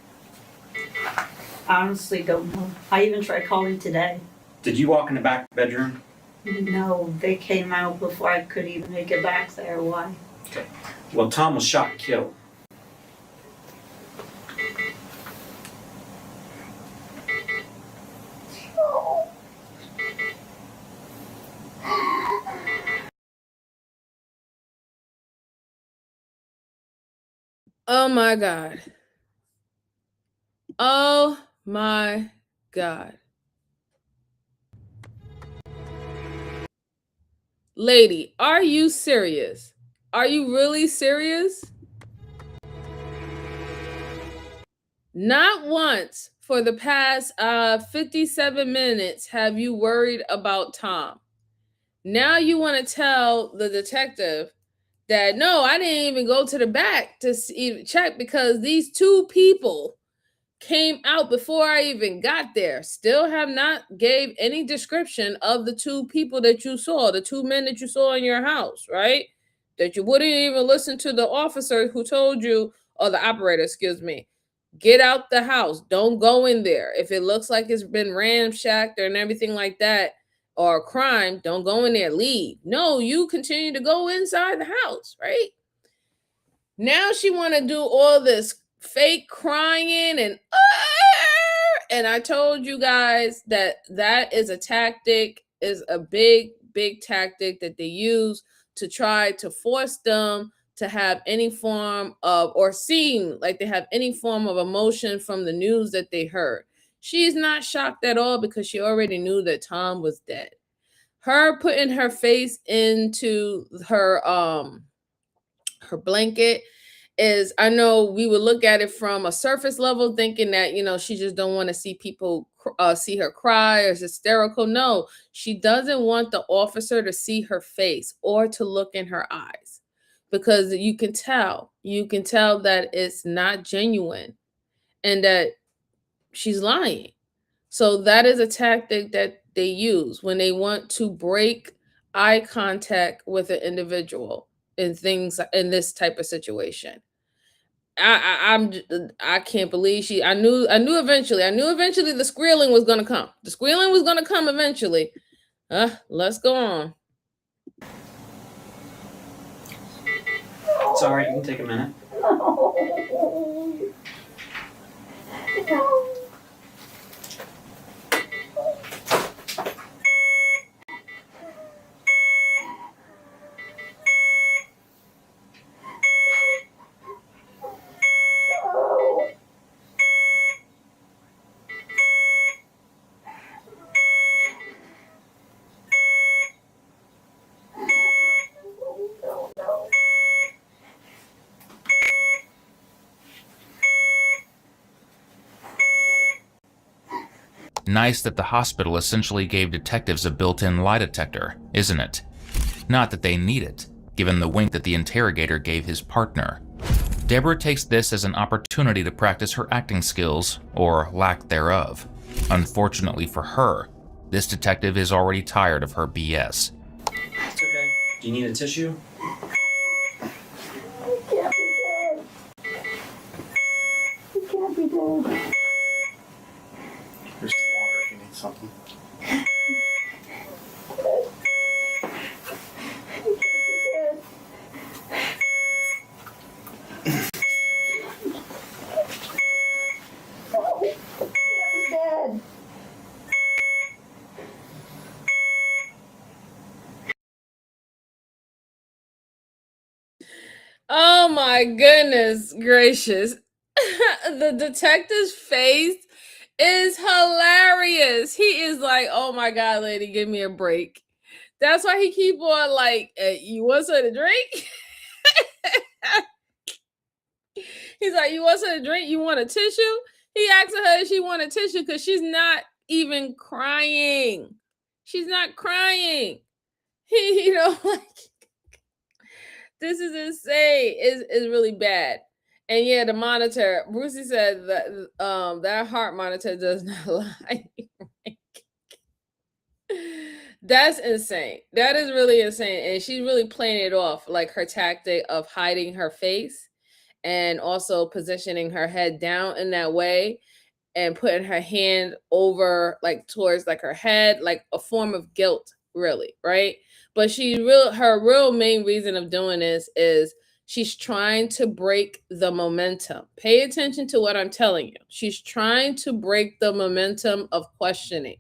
I honestly don't know. I even tried calling today. Did you walk in the back bedroom? No, they came out before I could even make it back there. Why? Okay. Well, Tom was shot and killed. Oh my God. Oh my God. Lady, are you serious? Are you really serious? Not once for the past 57 minutes have you worried about Tom. Now you want to tell the detective that, no, I didn't even go to the back to even check because these two people came out before I even got there. Still have not gave any description of the two people that you saw, the two men that you saw in your house, right? That you wouldn't even listen to the officer who told you, or the operator, excuse me, get out the house. Don't go in there. If it looks like it's been ramshacked and everything like that, or a crime, don't go in there. Leave. No, you continue to go inside the house, right? Now she want to do all this fake crying and I told you guys that is a tactic, is a big tactic that they use to try to force them to have any form of, or seem like they have any form of emotion from the news that they heard. She's not shocked at all because she already knew that Tom was dead. Her putting her face into her blanket is, I know we would look at it from a surface level thinking that, she just don't want to see people see her cry or is hysterical. No, she doesn't want the officer to see her face or to look in her eyes, because you can tell that it's not genuine and that she's lying. So that is a tactic that they use when they want to break eye contact with an individual in things in this type of situation. I can't believe I knew eventually the squealing was gonna come. The squealing was gonna come eventually. Let's go on. It's all right. You can take a minute. Nice that the hospital essentially gave detectives a built-in lie detector, isn't it? Not that they need it, given the wink that the interrogator gave his partner. Deborah takes this as an opportunity to practice her acting skills, or lack thereof. Unfortunately for her, this detective is already tired of her BS. It's okay. Do you need a tissue? He can't be dead. He can't be dead. There's some water if you need something. He can't be dead. No, he can't be dead. Oh my goodness gracious. The detective's face is hilarious. He is like, oh my God, lady, give me a break. That's why he keep on like, you want something to drink? He's like, you want something to drink? You want a tissue? He asks her if she want a tissue because she's not even crying. She's not crying. He, like, this is insane. It's really bad. And yeah, the monitor, Brucey said that that heart monitor does not lie. That's insane. That is really insane. And she's really playing it off, like her tactic of hiding her face and also positioning her head down in that way and putting her hand over like towards like her head, like a form of guilt, really, right? But her real main reason of doing this is she's trying to break the momentum. Pay attention to what I'm telling you. She's trying to break the momentum of questioning.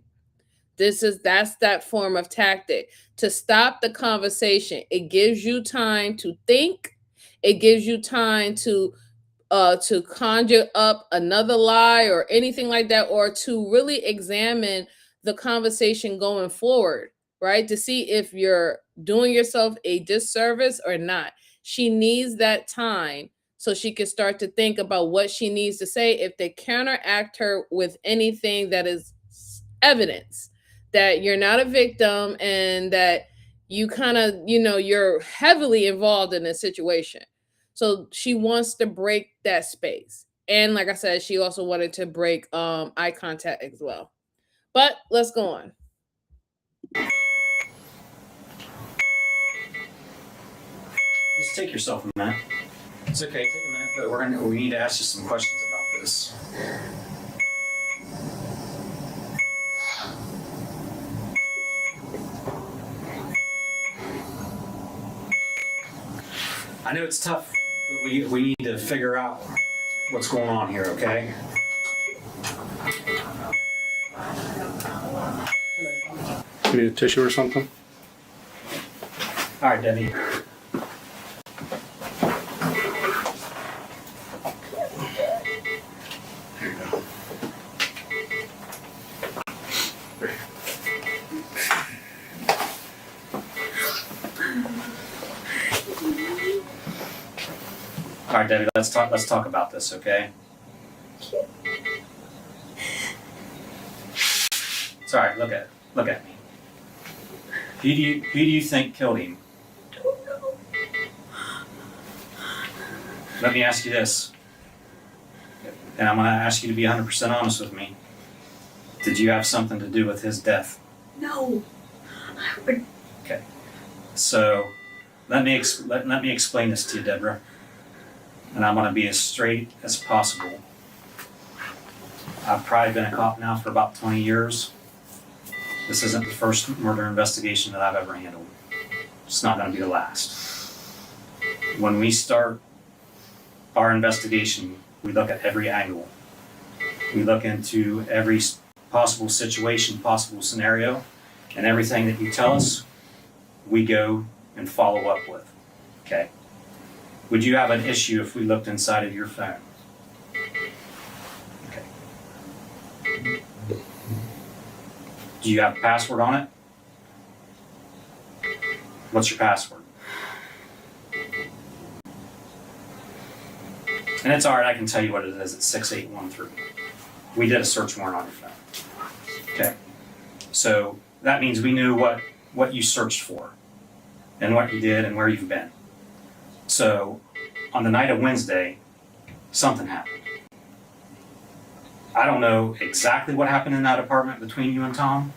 That's that form of tactic to stop the conversation. It gives you time to think. It gives you time to conjure up another lie or anything like that, or to really examine the conversation going forward, right? To see if you're doing yourself a disservice or not. She needs that time so she can start to think about what she needs to say if they counteract her with anything that is evidence that you're not a victim and that you kind of, you're heavily involved in this situation. So she wants to break that space. And like I said, she also wanted to break eye contact as well. But let's go on. Just take yourself a minute. It's okay, take a minute, but we need to ask you some questions about this. I know it's tough, but we need to figure out what's going on here, okay? You need a tissue or something? All right, Debbie. Here you go. All right, Debbie, let's talk about this, okay? Sorry, look at me. Who do you think killed him? Don't know. Let me ask you this, and I'm going to ask you to be 100% honest with me. Did you have something to do with his death? No. I would. Okay. So let me explain this to you, Deborah. And I'm going to be as straight as possible. I've probably been a cop now for about 20 years. This isn't the first murder investigation that I've ever handled. It's not going to be the last. When we start our investigation, we look at every angle. We look into every possible situation, possible scenario, and everything that you tell us, we go and follow up with. Okay? Would you have an issue if we looked inside of your phone? Okay. Do you have a password on it? What's your password? And it's all right, I can tell you what it is. It's 6813. We did a search warrant on your phone. Okay. So that means we knew what you searched for and what you did and where you've been. So on the night of Wednesday, something happened. I don't know exactly what happened in that apartment between you and Tom,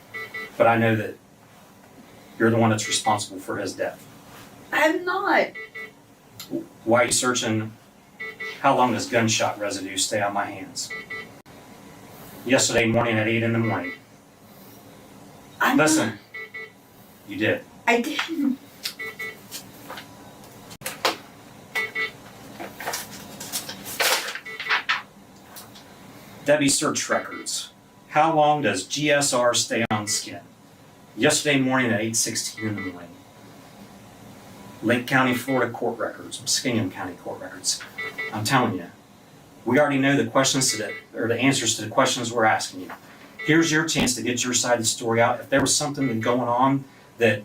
but I know that you're the one that's responsible for his death. I'm not. Why are you searching? How long does gunshot residue stay on my hands? Yesterday morning at 8 in the morning. Listen, you did. I didn't. Debbie search records. How long does GSR stay on skin? Yesterday morning at 8:16 in the morning. Lake County, Florida court records, Muskingum County court records. I'm telling you, we already know the questions or the answers to the questions we're asking you. Here's your chance to get your side of the story out. If there was something going on that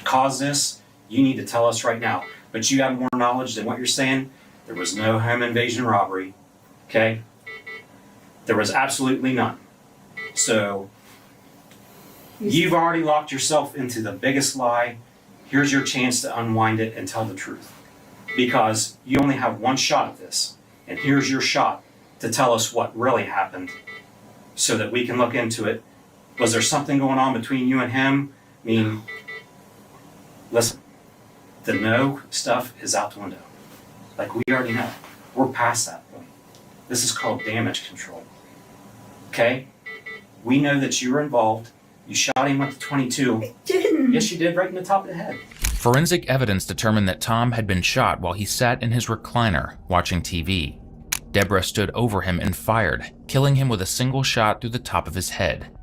caused this, you need to tell us right now. But you have more knowledge than what you're saying. There was no home invasion robbery, okay? There was absolutely none. So you've already locked yourself into the biggest lie. Here's your chance to unwind it and tell the truth. Because you only have one shot at this. And here's your shot to tell us what really happened so that we can look into it. Was there something going on between you and him? I mean, listen, the no stuff is out the window. Like we already know. We're past that point. This is called damage control. Okay? We know that you were involved. You shot him with the .22. I didn't. Yes, you did, right in the top of the head. Forensic evidence determined that Tom had been shot while he sat in his recliner watching TV. Deborah stood over him and fired, killing him with a single shot through the top of his head.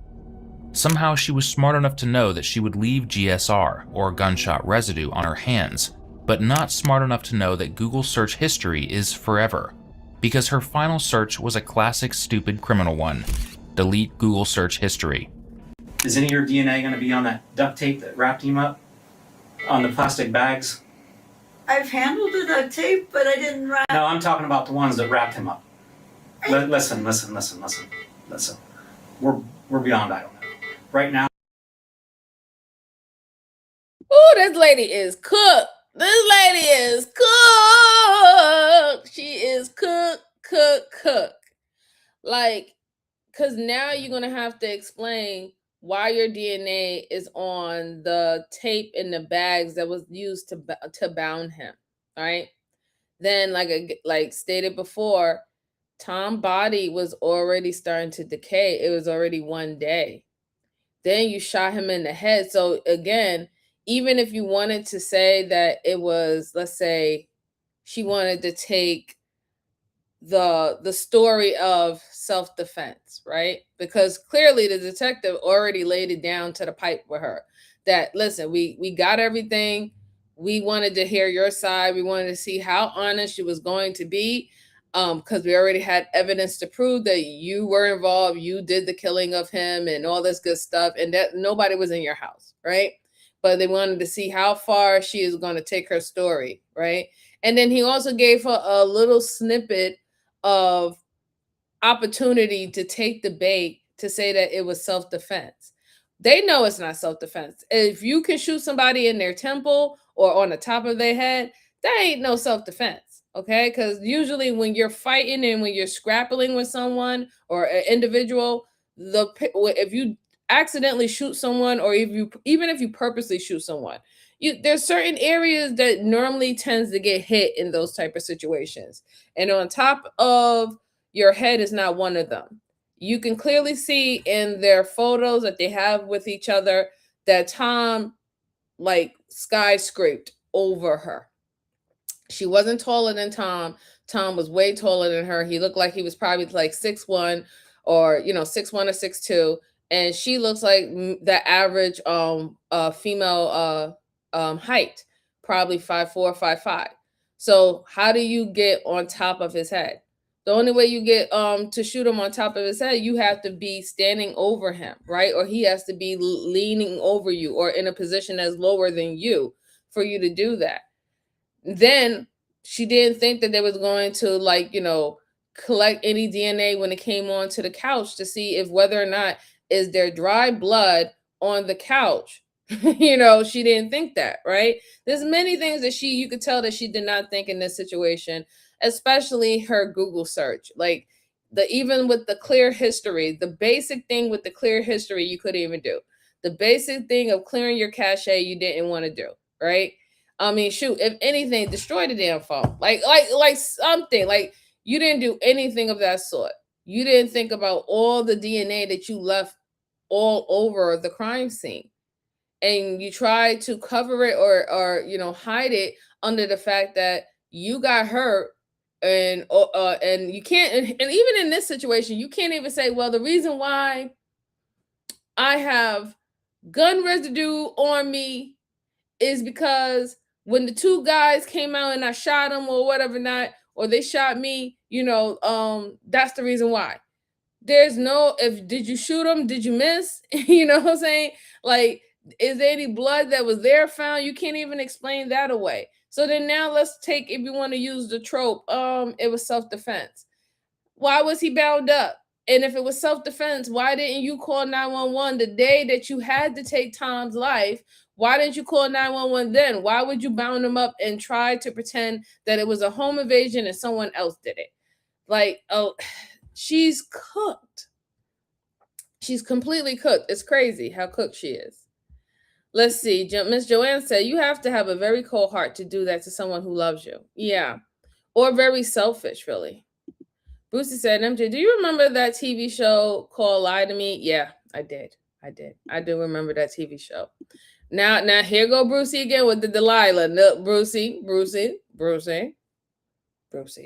Somehow she was smart enough to know that she would leave GSR, or gunshot residue, on her hands, but not smart enough to know that Google search history is forever, because her final search was a classic stupid criminal one. Delete Google search history. Is any of your DNA going to be on that duct tape that wrapped him up? On the plastic bags? I've handled the duct tape, but I didn't wrap. No, I'm talking about the ones that wrapped him up. Listen. We're beyond I don't know. Right now. Oh, this lady is cooked. This lady is cooked. She is cook. Like, because now you're going to have to explain why your DNA is on the tape in the bags that was used to bound him, all right? Then, like stated before, Tom's body was already starting to decay. It was already one day. Then you shot him in the head. So again, even if you wanted to say that it was, let's say, she wanted to take the story of self-defense, right? Because clearly the detective already laid it down to the pipe with her that, listen, we got everything. We wanted to hear your side. We wanted to see how honest she was going to be, because we already had evidence to prove that you were involved. You did the killing of him and all this good stuff, and that nobody was in your house, right? But they wanted to see how far she is going to take her story, right? And then he also gave her a little snippet of opportunity to take the bait to say that it was self-defense. They know it's not self-defense. If you can shoot somebody in their temple or on the top of their head, that ain't no self-defense, okay? Because usually when you're fighting and when you're scrappling with someone or an individual, if you accidentally shoot someone, or even if you purposely shoot someone, there's certain areas that normally tends to get hit in those type of situations. And on top of your head is not one of them. You can clearly see in their photos that they have with each other that Tom like skyscraped over her. She wasn't taller than Tom. Tom was way taller than her. He looked like he was probably like 6'1", or 6'1" or 6'2", and she looks like the average female height, probably 5'4", 5'5". So how do you get on top of his head? The only way you get to shoot him on top of his head, you have to be standing over him, right? Or he has to be leaning over you or in a position that's lower than you for you to do that. Then she didn't think that they was going to collect any DNA when it came onto the couch to see if whether or not is there dry blood on the couch. She didn't think that, right? There's many things that you could tell that she did not think in this situation, especially her Google search. Like even with the clear history, the basic thing with the clear history you couldn't even do. The basic thing of clearing your cache you didn't want to do, right? I mean, shoot, if anything, destroy the damn phone. Like something. Like you didn't do anything of that sort. You didn't think about all the DNA that you left all over the crime scene. And you tried to cover it or hide it under the fact that you got hurt. And you can't, and even in this situation, you can't even say, well, the reason why I have gun residue on me is because when the two guys came out and I shot them or whatever not, or they shot me, that's the reason why. There's no, did you shoot them? Did you miss? You know what I'm saying? Like, is there any blood that was there found? You can't even explain that away. So then now let's take, if you want to use the trope, it was self-defense. Why was he bound up? And if it was self-defense, why didn't you call 911 the day that you had to take Tom's life? Why didn't you call 911 then? Why would you bound him up and try to pretend that it was a home invasion and someone else did it? Like, oh, she's cooked. She's completely cooked. It's crazy how cooked she is. Let's see. Miss Joanne said, you have to have a very cold heart to do that to someone who loves you. Yeah. Or very selfish, really. Brucey said, MJ, do you remember that TV show called Lie to Me? Yeah, I did. I do remember that TV show. Now here go Brucey again with the Delilah. No, Brucey,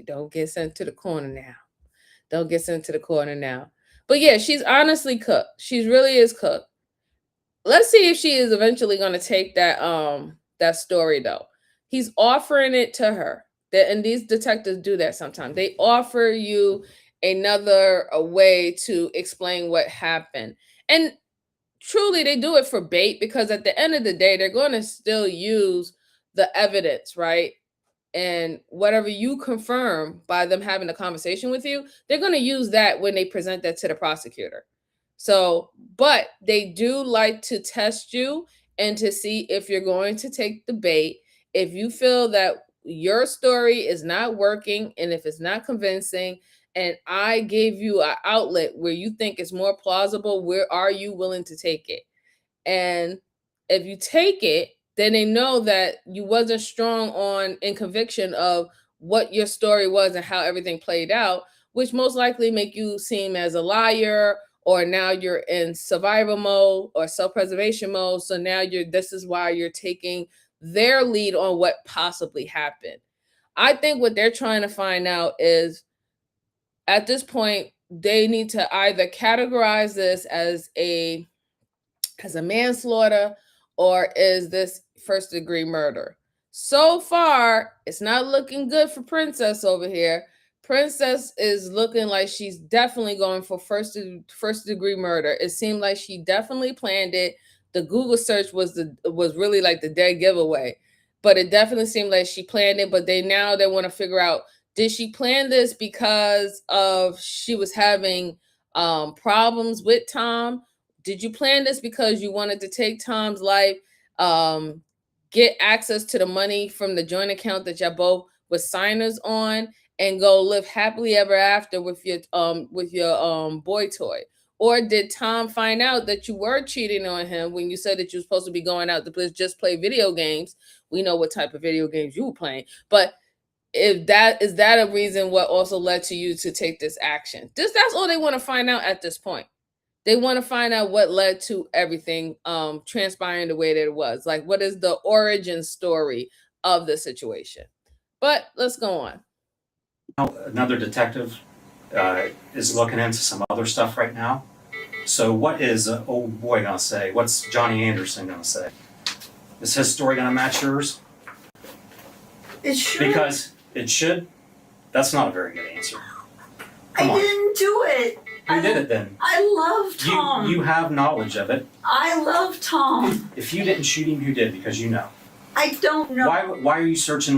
don't get sent to the corner now. But yeah, she's honestly cooked. She really is cooked. Let's see if she is eventually going to take that story, though. He's offering it to her. And these detectives do that sometimes. They offer you another way to explain what happened. And truly, they do it for bait, because at the end of the day, they're going to still use the evidence, right? And whatever you confirm by them having a conversation with you, they're going to use that when they present that to the prosecutor. So, but they do like to test you and to see if you're going to take the bait. If you feel that your story is not working and if it's not convincing, and I gave you an outlet where you think it's more plausible, where are you willing to take it? And if you take it, then they know that you wasn't strong in conviction of what your story was and how everything played out, which most likely make you seem as a liar, or now you're in survival mode or self-preservation mode. So now this is why you're taking their lead on what possibly happened. I think what they're trying to find out is, at this point, they need to either categorize this as a manslaughter, or is this first degree murder? So far, it's not looking good for Princess over here. Princess is looking like she's definitely going for first degree murder. It seemed like she definitely planned it. The Google search was really like the dead giveaway, but it definitely seemed like she planned it. But they want to figure out, did she plan this because of she was having problems with Tom? Did you plan this because you wanted to take Tom's life, get access to the money from the joint account that y'all both were signers on, and go live happily ever after with your boy toy? Or did Tom find out that you were cheating on him when you said that you were supposed to be going out to just play video games? We know what type of video games you were playing, but is that a reason what also led to you to take this action? That's all they want to find out at this point. They want to find out what led to everything transpiring the way that it was. Like, what is the origin story of the situation. But let's go on. Another detective is looking into some other stuff right now. So what is old boy gonna say? What's Johnny Anderson gonna say? Is his story gonna match yours? It should. Because it should. That's not a very good answer. Come I on. didn't do it. Who did it then? I love Tom. You have knowledge of it. I love Tom. If you didn't shoot him, who did? Because you know. I don't know. Why are you searching?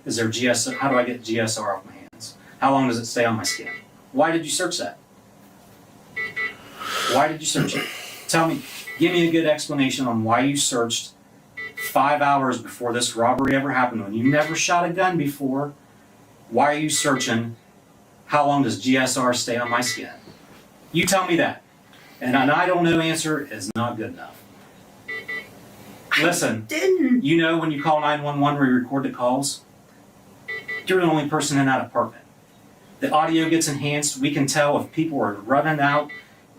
Is there GSR? How do I get GSR off my hands? How long does it stay on my skin? Why did you search that? Why did you search it? Tell me. Give me a good explanation on why you searched 5 hours before this robbery ever happened when you never shot a gun before. Why are you searching? How long does GSR stay on my skin? You tell me that. And an I don't know answer is not good enough. Listen, Didn't. you know when you call 911 where you record the calls? You're the only person in that apartment. The audio gets enhanced. We can tell if people are running out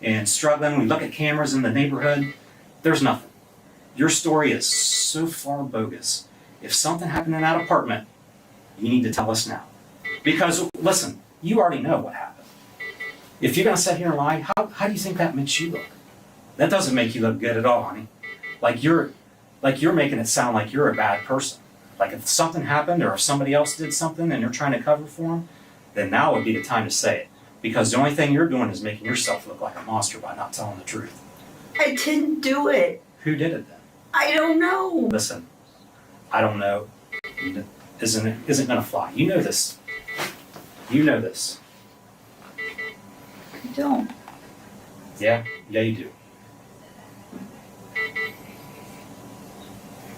and struggling. We look at cameras in the neighborhood. There's nothing. Your story is so far bogus. If something happened in that apartment, you need to tell us now. Because, listen, you already know what happened. If you're going to sit here and lie, how do you think that makes you look? That doesn't make you look good at all, honey. Like you're making it sound like you're a bad person. Like if something happened or if somebody else did something and you're trying to cover for them, then now would be the time to say it. Because the only thing you're doing is making yourself look like a monster by not telling the truth. I didn't do it. Who did it then? I don't know. Listen, I don't know. Isn't gonna fly. You know this. You know this. I don't. Yeah, you do.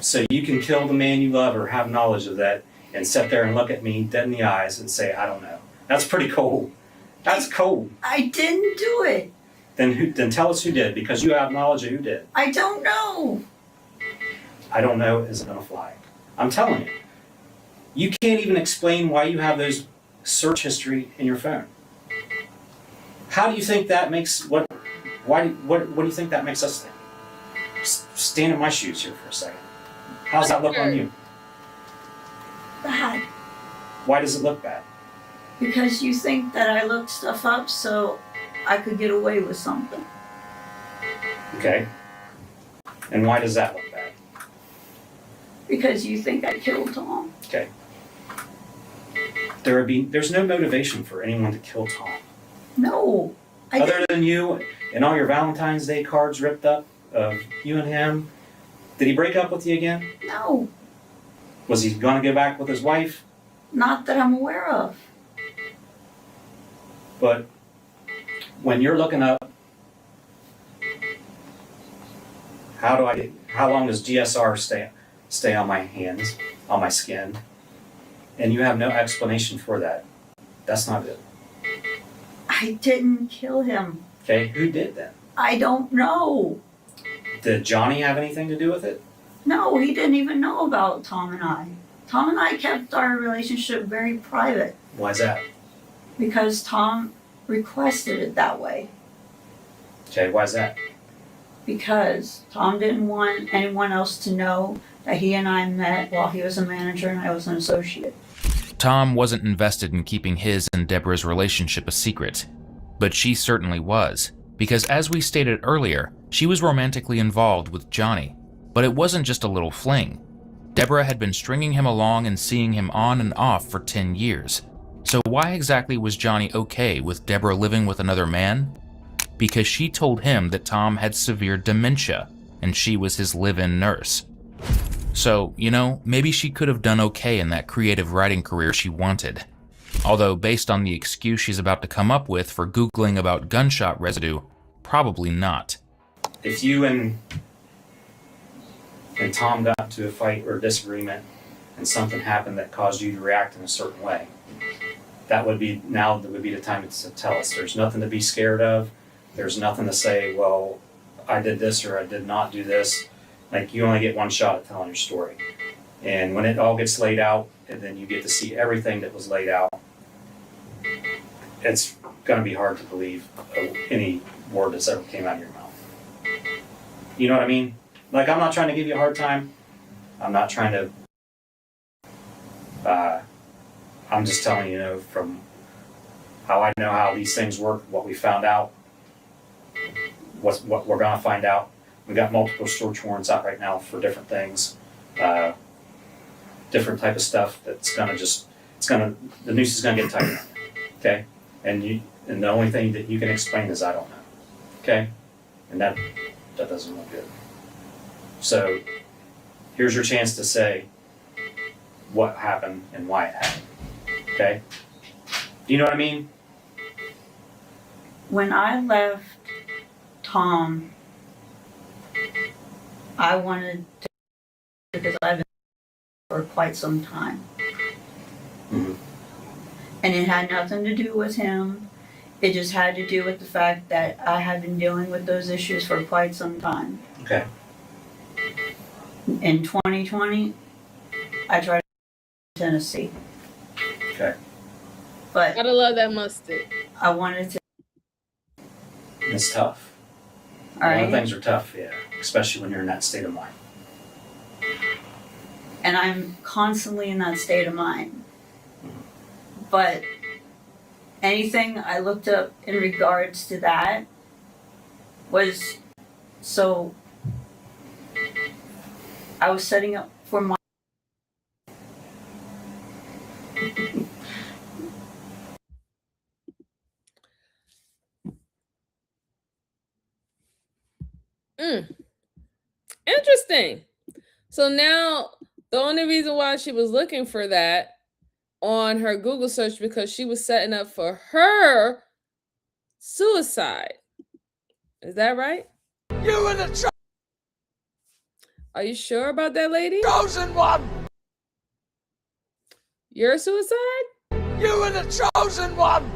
So you can kill the man you love or have knowledge of that and sit there and look at me dead in the eyes and say, I don't know. That's pretty cold. That's cold. I didn't do it. Then tell us who did, because you have knowledge of who did. I don't know. I don't know isn't gonna fly. I'm telling you. You can't even explain why you have those search history in your phone. How do you think that makes what do you think that makes us think? Stand in my shoes here for a second. How's that look on you? Bad. Why does it look bad? Because you think that I looked stuff up so I could get away with something. Okay. And why does that look bad? Because you think I killed Tom. Okay. There's no motivation for anyone to kill Tom. No. Other than you and all your Valentine's Day cards ripped up of you and him. Did he break up with you again? No. Was he gonna go back with his wife? Not that I'm aware of. But when you're looking up, how long does GSR stay on my hands, on my skin? And you have no explanation for that. That's not good. I didn't kill him. Okay, who did then? I don't know. Did Johnny have anything to do with it? No, he didn't even know about Tom and I. Tom and I kept our relationship very private Why's that? because Tom requested it that way. Okay, why's that? Because Tom didn't want anyone else to know that he and I met while he was a manager and I was an associate. Tom wasn't invested in keeping his and Deborah's relationship a secret, but she certainly was, because as we stated earlier, she was romantically involved with Johnny. But it wasn't just a little fling. Deborah had been stringing him along and seeing him on and off for 10 years. So why exactly was Johnny okay with Deborah living with another man? Because she told him that Tom had severe dementia, and she was his live-in nurse. So, maybe she could have done okay in that creative writing career she wanted. Although, based on the excuse she's about to come up with for Googling about gunshot residue, probably not. If you and Tom got into a fight or a disagreement and something happened that caused you to react in a certain way, that would be the time to tell us. There's nothing to be scared of. There's nothing to say, well, I did this or I did not do this. Like, you only get one shot at telling your story. And when it all gets laid out, and then you get to see everything that was laid out, it's going to be hard to believe any word that's ever came out of your mouth. You know what I mean? Like, I'm not trying to give you a hard time. I'm not trying to I'm just telling you, from how I know how these things work, what we found out, what we're gonna find out. We got multiple search warrants out right now for different things, different type of stuff that's gonna the noose is gonna get tighter, okay? And the only thing that you can explain is I don't know, okay? And that doesn't look good. So here's your chance to say what happened and why it happened, okay? Do you know what I mean? When I left Tom, I wanted to, because I've been for quite some time. Mhm. And it had nothing to do with him. It just had to do with the fact that I had been dealing with those issues for quite some time. Okay. In 2020, I tried to Tennessee. Okay. But Gotta love that mustard. I wanted to. It's tough. All A lot of right. things are tough, yeah, especially when you're in that state of mind. And I'm constantly in that state of mind. But anything I looked up in regards to that was, so I was setting up for my Interesting. So now the only reason why she was looking for that on her Google search because she was setting up for her suicide. Is that right? You were the Are you sure about that, lady? chosen one! Your suicide? You were the chosen one!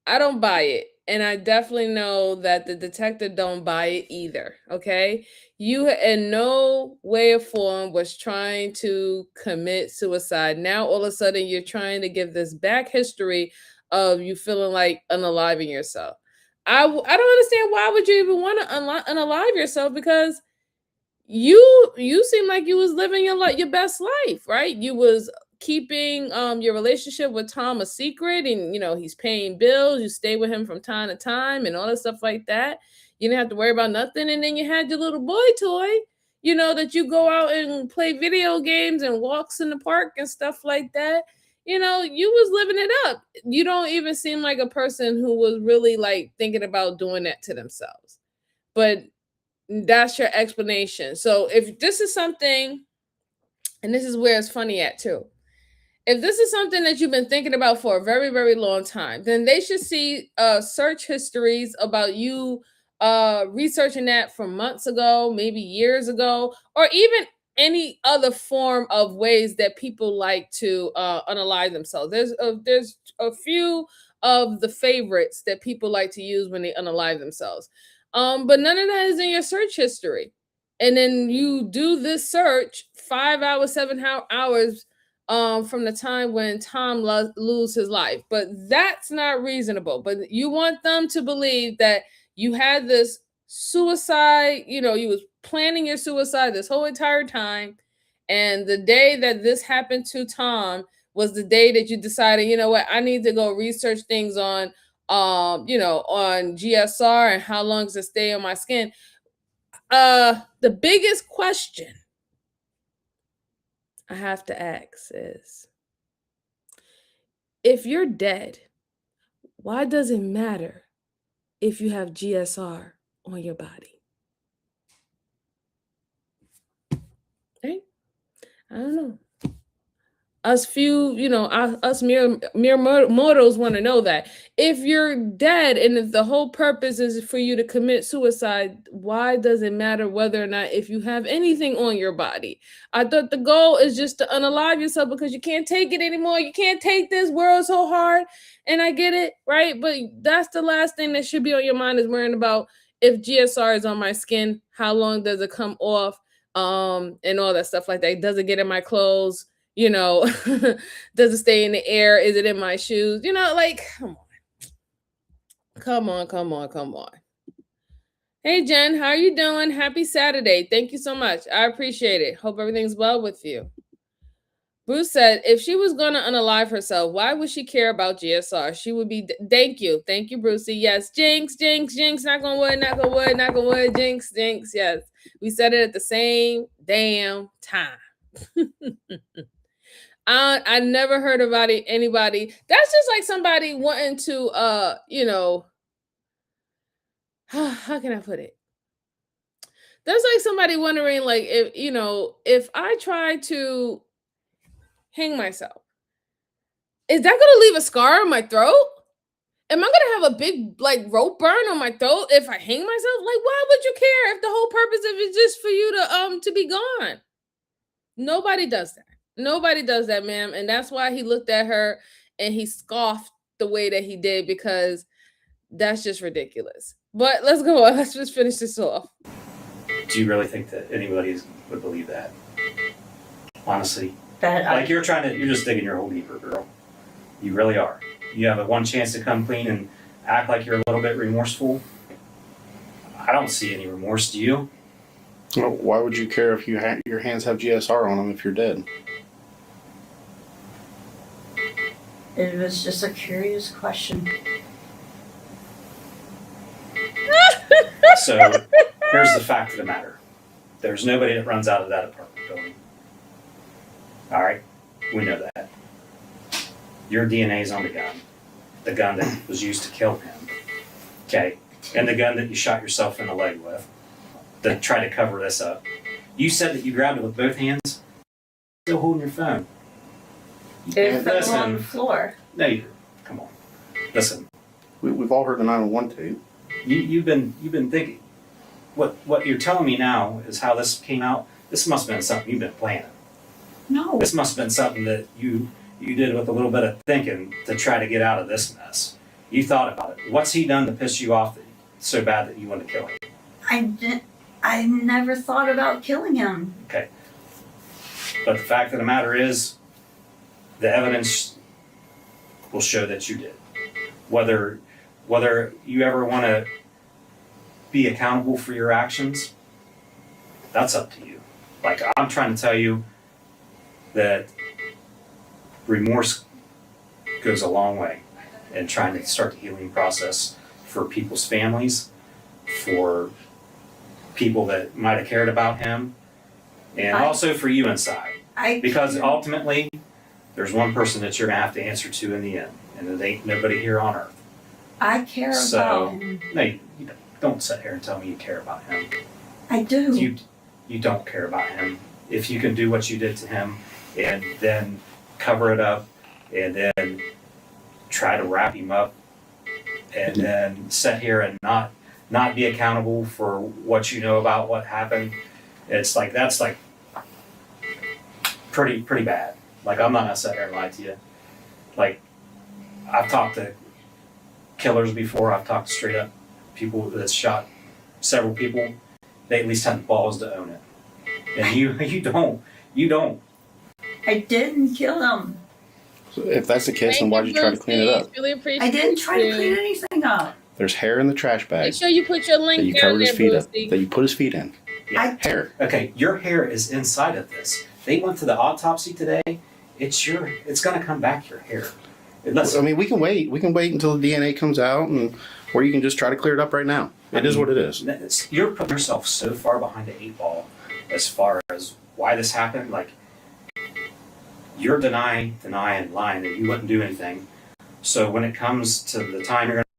I don't buy it. And I definitely know that the detective don't buy it either. Okay. You in no way or form was trying to commit suicide. Now all of a sudden you're trying to give this back history of you feeling like unaliving yourself. I don't understand why would you even want to unalive yourself, because you seem like you was living your best life, right? You was keeping your relationship with Tom a secret, and he's paying bills, you stay with him from time to time and all that stuff like that. You didn't have to worry about nothing, and then you had your little boy toy, that you go out and play video games and walks in the park and stuff like that. You was living it up. You don't even seem like a person who was really like thinking about doing that to themselves, but that's your explanation. So if this is something, and this is where it's funny at too, if this is something that you've been thinking about for a very, very long time, then they should see search histories about you researching that from months ago, maybe years ago, or even any other form of ways that people like to unalive themselves. There's a few of the favorites that people like to use when they unalive themselves. But none of that is in your search history. And then you do this search 5 hours, 7 hours from the time when Tom lose his life. But that's not reasonable. But you want them to believe that you had this suicide, you was planning your suicide this whole entire time. And the day that this happened to Tom was the day that you decided, you know what, I need to go research things on on GSR and how long does it stay on my skin. The biggest question I have to ask is, if you're dead, why does it matter if you have GSR on your body? Right? I don't know. Us few, us mere mortals want to know that. If you're dead and if the whole purpose is for you to commit suicide, why does it matter whether or not if you have anything on your body? I thought the goal is just to unalive yourself because you can't take it anymore. You can't take this world so hard. And I get it, right? But that's the last thing that should be on your mind, is worrying about if GSR is on my skin, how long does it come off? And all that stuff like that. Does it get in my clothes? Does it stay in the air? Is it in my shoes? Like, come on. Hey, Jen, how are you doing? Happy Saturday. Thank you so much. I appreciate it. Hope everything's well with you. Bruce said, if she was going to unalive herself, why would she care about GSR? She would be, thank you, Brucey. Yes, jinx, knock on wood, jinx, yes. We said it at the same damn time. I never heard about anybody. That's just like somebody wanting to, how can I put it? That's like somebody wondering, like, if I try to hang myself, is that gonna leave a scar on my throat? Am I gonna have a big like rope burn on my throat if I hang myself? Like, why would you care if the whole purpose of it is just for you to be gone? Nobody does that. Nobody does that, ma'am. And that's why he looked at her and he scoffed the way that he did, because that's just ridiculous. But let's go on. Let's just finish this off. Do you really think that anybody would believe that? Honestly, That you're just digging your hole deeper, girl. You really are. You have a one chance to come clean and act like you're a little bit remorseful. I don't see any remorse. Do you? Well, why would you care if your hands have GSR on them if you're dead? it was just a curious question. So here's the fact of the matter. There's nobody that runs out of that apartment building. All right? We know that. Your DNA's on the gun that was used to kill him. Okay? And the gun that you shot yourself in the leg with, to try to cover this up. You said that you grabbed it with both hands. Still holding your phone. It fell on the floor. No, you didn't. Come on. Listen. We've all heard the 911 tape. You've been thinking. What you're telling me now is how this came out. This must have been something you've been planning. No. This must have been something that you did with a little bit of thinking to try to get out of this mess. You thought about it. What's he done to piss you off so bad that you want to kill him? I never thought about killing him. Okay. But the fact of the matter is, the evidence will show that you did. Whether you ever want to be accountable for your actions, that's up to you. Like, I'm trying to tell you that remorse goes a long way in trying to start the healing process for people's families, for people that might have cared about him, and also for you inside. Because ultimately, there's one person that you're going to have to answer to in the end, and it ain't nobody here on earth. I care about him. No, you don't sit here and tell me you care about him. I do. You don't care about him. If you can do what you did to him and then cover it up and then try to wrap him up and then sit here and not be accountable for what you know about what happened, it's like, that's like pretty bad. Like, I'm not gonna sit here and lie to you. Like, I've talked to killers before. I've talked to straight up people that shot several people. They at least had the balls to own it. And you don't. I didn't kill him. So if that's the case, then why'd you try to clean it up? Really appreciate I didn't try to clean anything up. There's hair in the trash bag. Make sure you put your link that you down covered his there, feet up. Brucey. That you put his feet in. Yeah. Hair. Okay, your hair is inside of this. They went to the autopsy today. It's gonna come back your hair. I mean, we can wait. We can wait until the DNA comes out, or you can just try to clear it up right now. It is what it is. You're putting yourself so far behind the 8 ball as far as why this happened. Like, you're denying, lying that you wouldn't do anything. So when it comes to the time, you're going to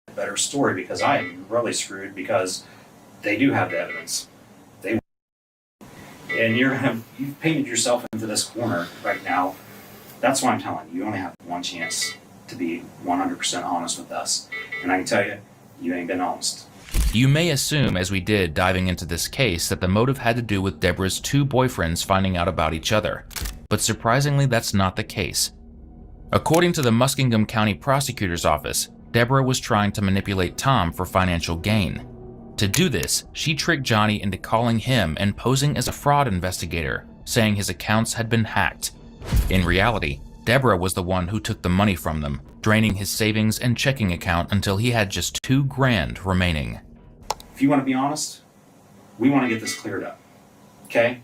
have a better story, because I am really screwed, because they do have the evidence. And you've painted yourself into this corner right now. That's why I'm telling you, you only have one chance to be 100% honest with us. And I can tell you, you ain't been honest. You may assume, as we did diving into this case, that the motive had to do with Deborah's 2 boyfriends finding out about each other. But surprisingly, that's not the case. According to the Muskingum County Prosecutor's Office, Deborah was trying to manipulate Tom for financial gain. To do this, she tricked Johnny into calling him and posing as a fraud investigator, saying his accounts had been hacked. In reality, Deborah was the one who took the money from them, draining his savings and checking account until he had just $2,000 remaining. If you want to be honest, we want to get this cleared up. Okay?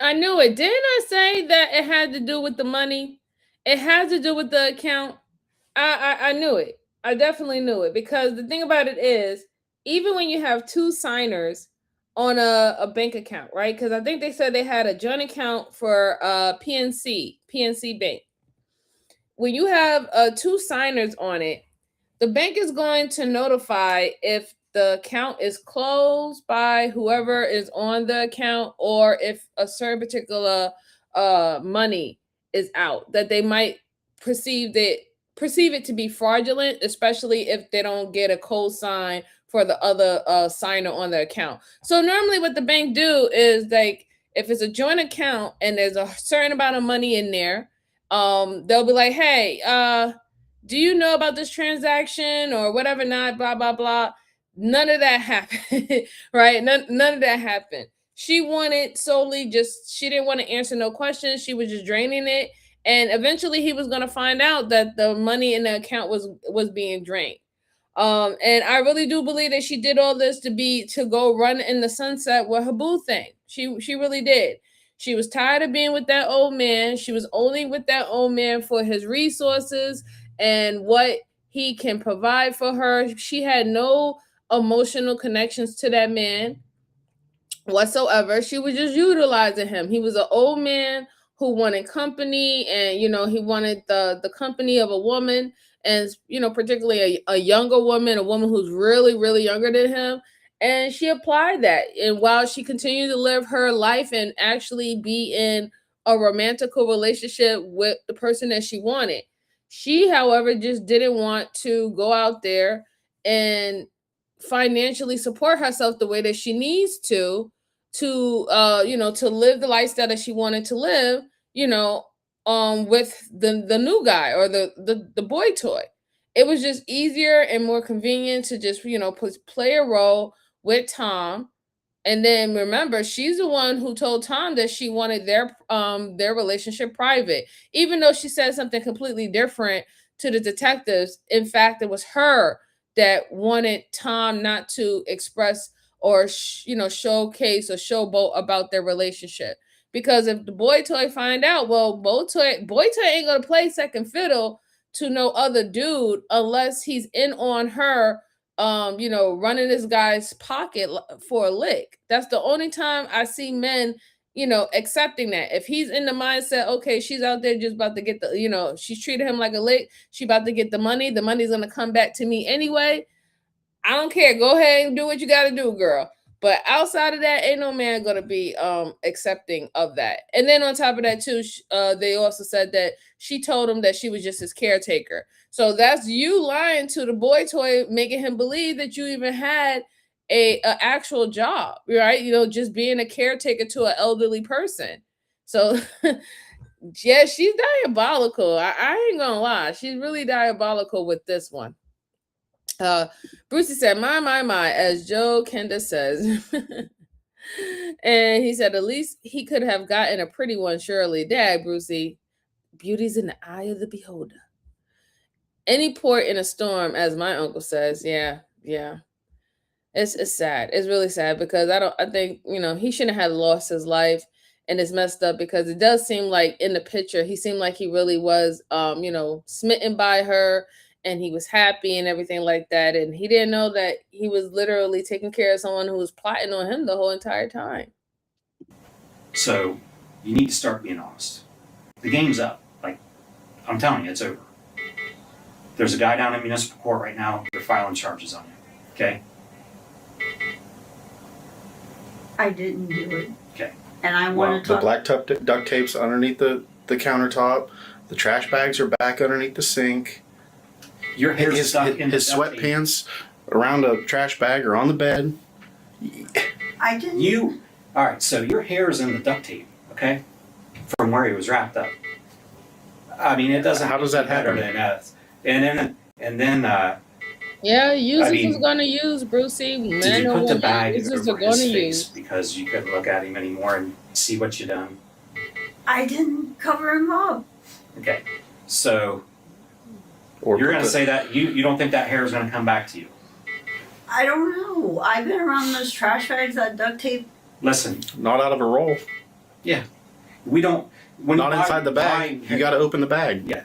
I knew it. Didn't I say that it had to do with the money? It had to do with the account. I knew it. I definitely knew it because the thing about it is, even when you have two signers on a bank account, right? Because I think they said they had a joint account for PNC Bank. When you have two signers on it, the bank is going to notify if the account is closed by whoever is on the account or if a certain particular money is out, that they might perceive it to be fraudulent, especially if they don't get a cosign for the other signer on the account. So normally what the bank do is, like, if it's a joint account and there's a certain amount of money in there, they'll be like, hey, do you know about this transaction or whatever, not blah blah blah. None of that happened. Right, none of that happened. She wanted solely just, she didn't want to answer no questions. She was just draining it, and eventually he was going to find out that the money in the account was being drained. And I really do believe that she did all this to go run in the sunset with her boo thing. She really did. She was tired of being with that old man. She was only with that old man for his resources and what he can provide for her. She had no emotional connections to that man whatsoever. She was just utilizing him. He was an old man who wanted company, and he wanted the company of a woman, and particularly a younger woman, a woman who's really really younger than him. And she applied that, and while she continued to live her life and actually be in a romantical relationship with the person that she wanted, she, however, just didn't want to go out there and financially support herself the way that she needs to live the lifestyle that she wanted to live, with the new guy or the boy toy. It was just easier and more convenient to just play a role with Tom. And then remember, she's the one who told Tom that she wanted their relationship private, even though she said something completely different to the detectives. In fact, it was her that wanted Tom not to express or showcase or showboat about their relationship. Because if the boy toy find out, well, boy toy ain't gonna play second fiddle to no other dude unless he's in on her running this guy's pocket for a lick. That's the only time I see men, accepting that. If he's in the mindset, okay, she's out there just about to get she's treated him like a lick, she about to get the money's gonna come back to me anyway. I don't care. Go ahead and do what you gotta do, girl. But outside of that, ain't no man gonna be accepting of that. And then on top of that too, they also said that she told him that she was just his caretaker. So that's you lying to the boy toy, making him believe that you even had a actual job, right? Just being a caretaker to an elderly person. So yeah, she's diabolical. I ain't gonna lie, she's really diabolical with this one. Brucey said, my, as Joe Kenda says. And he said, at least he could have gotten a pretty one, surely. Dad, Brucey, beauty's in the eye of the beholder. Any port in a storm, as my uncle says. Yeah. It's sad. It's really sad because I think, he shouldn't have lost his life. And it's messed up because it does seem like in the picture, he seemed like he really was, smitten by her, and he was happy and everything like that. And he didn't know that he was literally taking care of someone who was plotting on him the whole entire time. So you need to start being honest. The game's up. Like, I'm telling you, it's over. There's a guy down in municipal court right now. They're filing charges on you. Okay? I didn't do it. Okay. And I want to The black duct tape's underneath the countertop. The trash bags are back underneath the sink. Your hair's His stuck in the sweatpants around a trash bag or on the bed. I didn't. All right, so your hair is in the duct tape, okay? From where he was wrapped up. I mean, it doesn't. How does that happen? And then. Yeah, users is gonna use, Brucey. Did you put the bag users are over his gonna face use. because you couldn't look at him anymore and see what you done? I didn't cover him up. Okay, so Or you're gonna say that you don't think that hair is gonna come back to you? I don't know. I've been around those trash bags, that duct tape. Listen, not out of a roll. yeah, We don't. When Not you buy- inside the bag. buy- You got to open the bag. Yeah.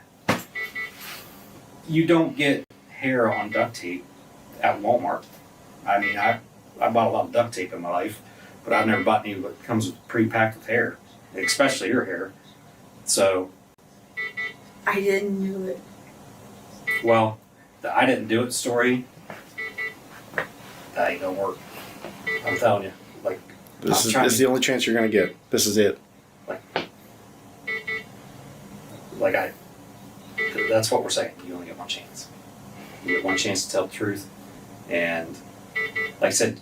You don't get hair on duct tape at Walmart. I mean, I bought a lot of duct tape in my life, but I've never bought any that comes pre-packed with hair, especially your hair. So, I didn't do it. well, the I didn't do it story, that ain't gonna work. I'm telling you. Like, This I'm trying is to- the only chance you're going to get. This is it. That's what we're saying. You only get one chance. You get one chance to tell the truth. And like I said,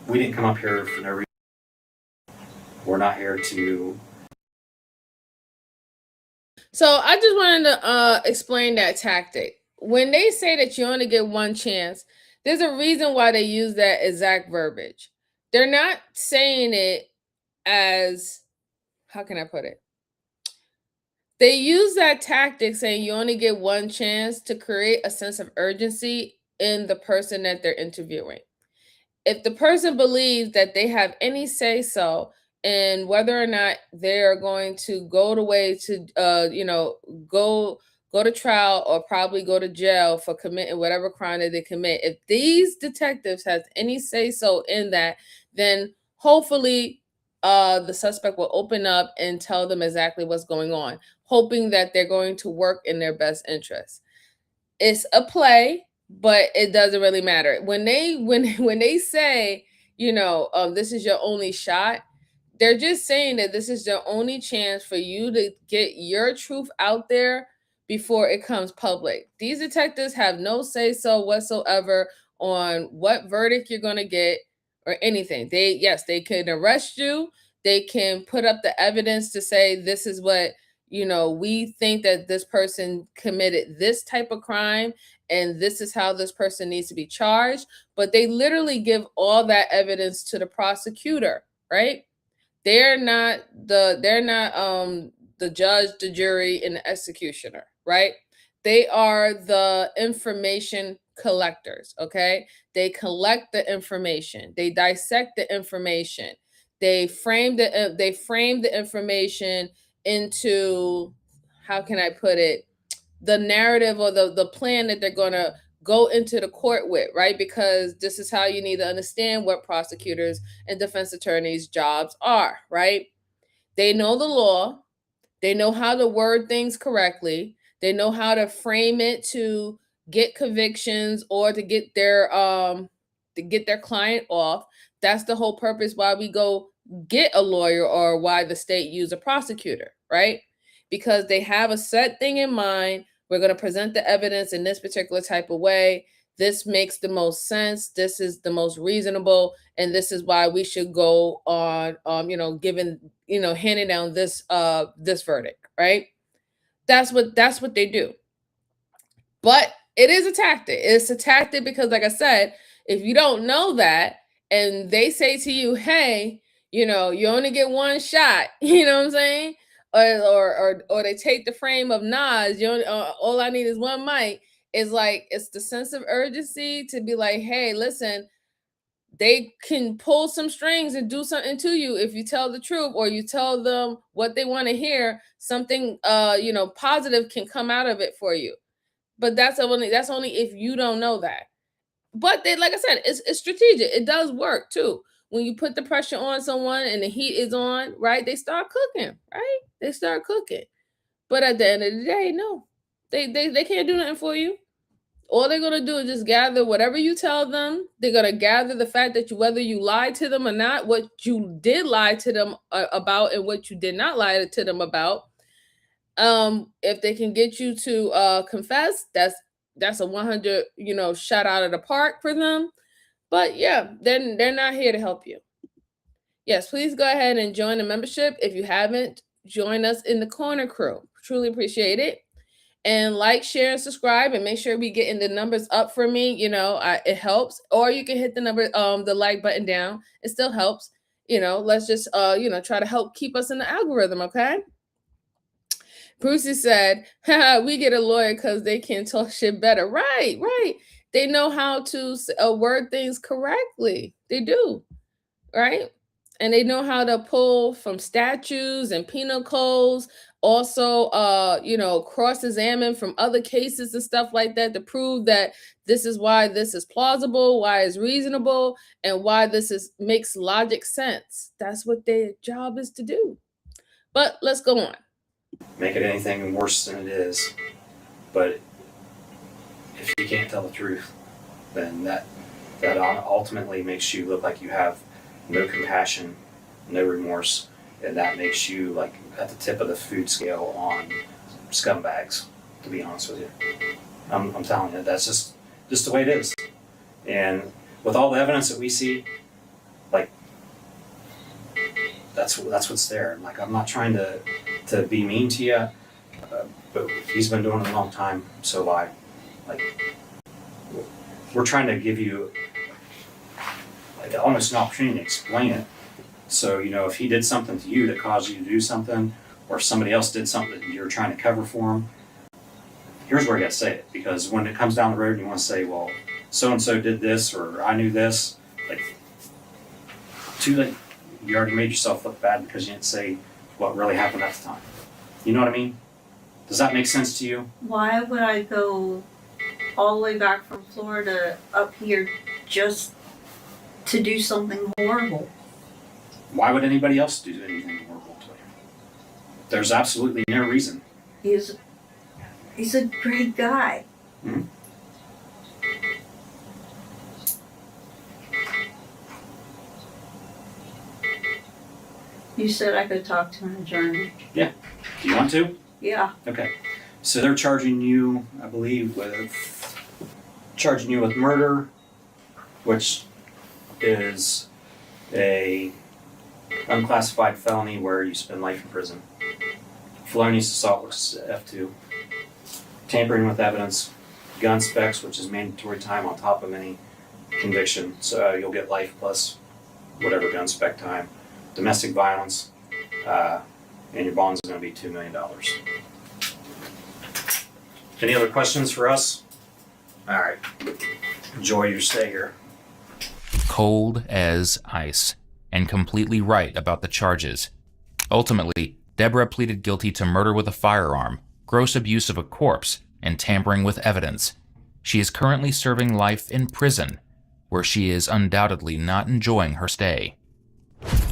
we didn't come up here for no reason. We're not here to. So I just wanted to explain that tactic. When they say that you only get one chance, there's a reason why they use that exact verbiage. They're not saying it as, how can I put it? They use that tactic saying you only get one chance to create a sense of urgency in the person that they're interviewing. If the person believes that they have any say so in whether or not they're going to go the way to go to trial or probably go to jail for committing whatever crime that they commit, if these detectives have any say so in that, then hopefully the suspect will open up and tell them exactly what's going on, hoping that they're going to work in their best interest. It's a play, but it doesn't really matter. When they say, this is your only shot, they're just saying that this is their only chance for you to get your truth out there before it comes public. These detectives have no say so whatsoever on what verdict you're going to get or anything. They can arrest you. They can put up the evidence to say this is what, we think that this person committed this type of crime and this is how this person needs to be charged. But they literally give all that evidence to the prosecutor, right? They're not the judge, the jury, and the executioner, right? They are the information collectors, okay? They collect the information. They dissect the information. They frame the information into, how can I put it, the narrative or the plan that they're going to go into the court with, right? Because this is how you need to understand what prosecutors and defense attorneys' jobs are, right? They know the law. They know how to word things correctly. They know how to frame it to get convictions or to get their client off. That's the whole purpose why we go get a lawyer or why the state use a prosecutor, right? Because they have a set thing in mind. We're going to present the evidence in this particular type of way. This makes the most sense. This is the most reasonable, and this is why we should go on, handing down this verdict, right? That's what they do. But it is a tactic. It's a tactic because, like I said, if you don't know that, and they say to you, "Hey, you only get one shot," you know what I'm saying? Or they take the frame of Nas, all I need is one mic. It's like, it's the sense of urgency to be like, hey, listen, they can pull some strings and do something to you if you tell the truth or you tell them what they want to hear. Something positive can come out of it for you. But that's only if you don't know that. But they, like I said, it's strategic. It does work too. When you put the pressure on someone and the heat is on, right? They start cooking, right? They start cooking. But at the end of the day, no, they can't do nothing for you. All they're gonna do is just gather whatever you tell them. They're gonna gather the fact that whether you lied to them or not, what you did lie to them about, and what you did not lie to them about. If they can get you to confess, that's a 100 shot out of the park for them. But yeah, they're not here to help you. Yes, please go ahead and join the membership if you haven't. Join us in the corner crew. Truly appreciate it. And like, share, and subscribe, and make sure we getting the numbers up for me. It helps. Or you can hit the like button down. It still helps. Let's just try to help keep us in the algorithm, okay? Brucey said, we get a lawyer because they can talk shit better. Right. They know how to word things correctly. They do, right? and they know how to pull from statutes and penal codes, also cross-examine from other cases and stuff like that to prove that this is why this is plausible, why it's reasonable, and why makes logic sense. That's what their job is to do. But let's go on. Make it anything worse than it is. But if you can't tell the truth, then that ultimately makes you look like you have no compassion, no remorse, and that makes you like at the tip of the food scale on scumbags, to be honest with you. I'm telling you, that's just the way it is. And with all the evidence that we see, like that's what's there. Like, I'm not trying to be mean to you, but he's been doing it a long time, so have I. Like, we're trying to give you like almost an opportunity to explain it. So, if he did something to you that caused you to do something, or somebody else did something that you're trying to cover for him, here's where you gotta say it. Because when it comes down the road and you want to say, well, so-and-so did this, or I knew this, like, too late. You already made yourself look bad because you didn't say what really happened at the time. You know what I mean? Does that make sense to you? Why would I go all the way back from Florida up here just to do something horrible? Why would anybody else do anything horrible to you? There's absolutely no reason. He's a great guy. Mm-hmm. You said I could talk to an attorney. Yeah. Do you want to? Yeah. Okay. So they're charging you, I believe, with murder, which is a unclassified felony where you spend life in prison. Felonious assault, which is F2. Tampering with evidence. Gun specs, which is mandatory time on top of any conviction. So you'll get life plus whatever gun spec time. Domestic violence, and your bond's going to be $2 million. Any other questions for us? All right. Enjoy your stay here. Cold as ice, and completely right about the charges. Ultimately, Deborah pleaded guilty to murder with a firearm, gross abuse of a corpse, and tampering with evidence. She is currently serving life in prison, where she is undoubtedly not enjoying her stay.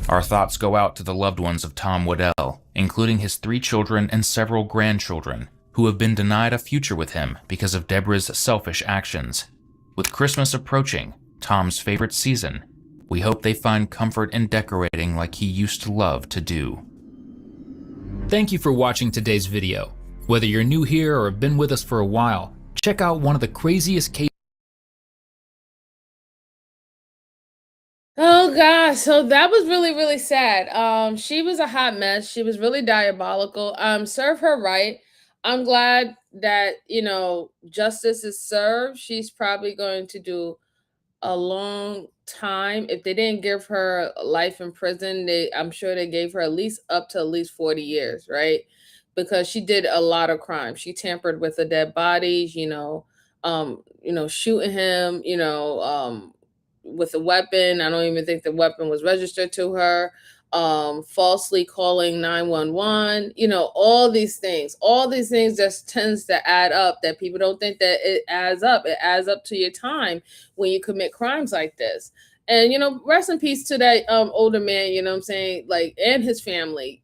Our thoughts go out to the loved ones of Tom Waddell, including his 3 children and several grandchildren, who have been denied a future with him because of Deborah's selfish actions. With Christmas approaching, Tom's favorite season, we hope they find comfort in decorating like he used to love to do. Thank you for watching today's video. Whether you're new here or have been with us for a while, check out one of the craziest cases. Oh gosh, so that was really, really sad. She was a hot mess. She was really diabolical. Serve her right. I'm glad that, justice is served. She's probably going to do a long time. If they didn't give her life in prison, I'm sure they gave her up to at least 40 years, right? Because she did a lot of crimes. She tampered with the dead bodies, shooting him, with a weapon. I don't even think the weapon was registered to her. Falsely calling 911, all these things just tends to add up, that people don't think that it adds up. It adds up to your time when you commit crimes like this. And, rest in peace to that older man, and his family.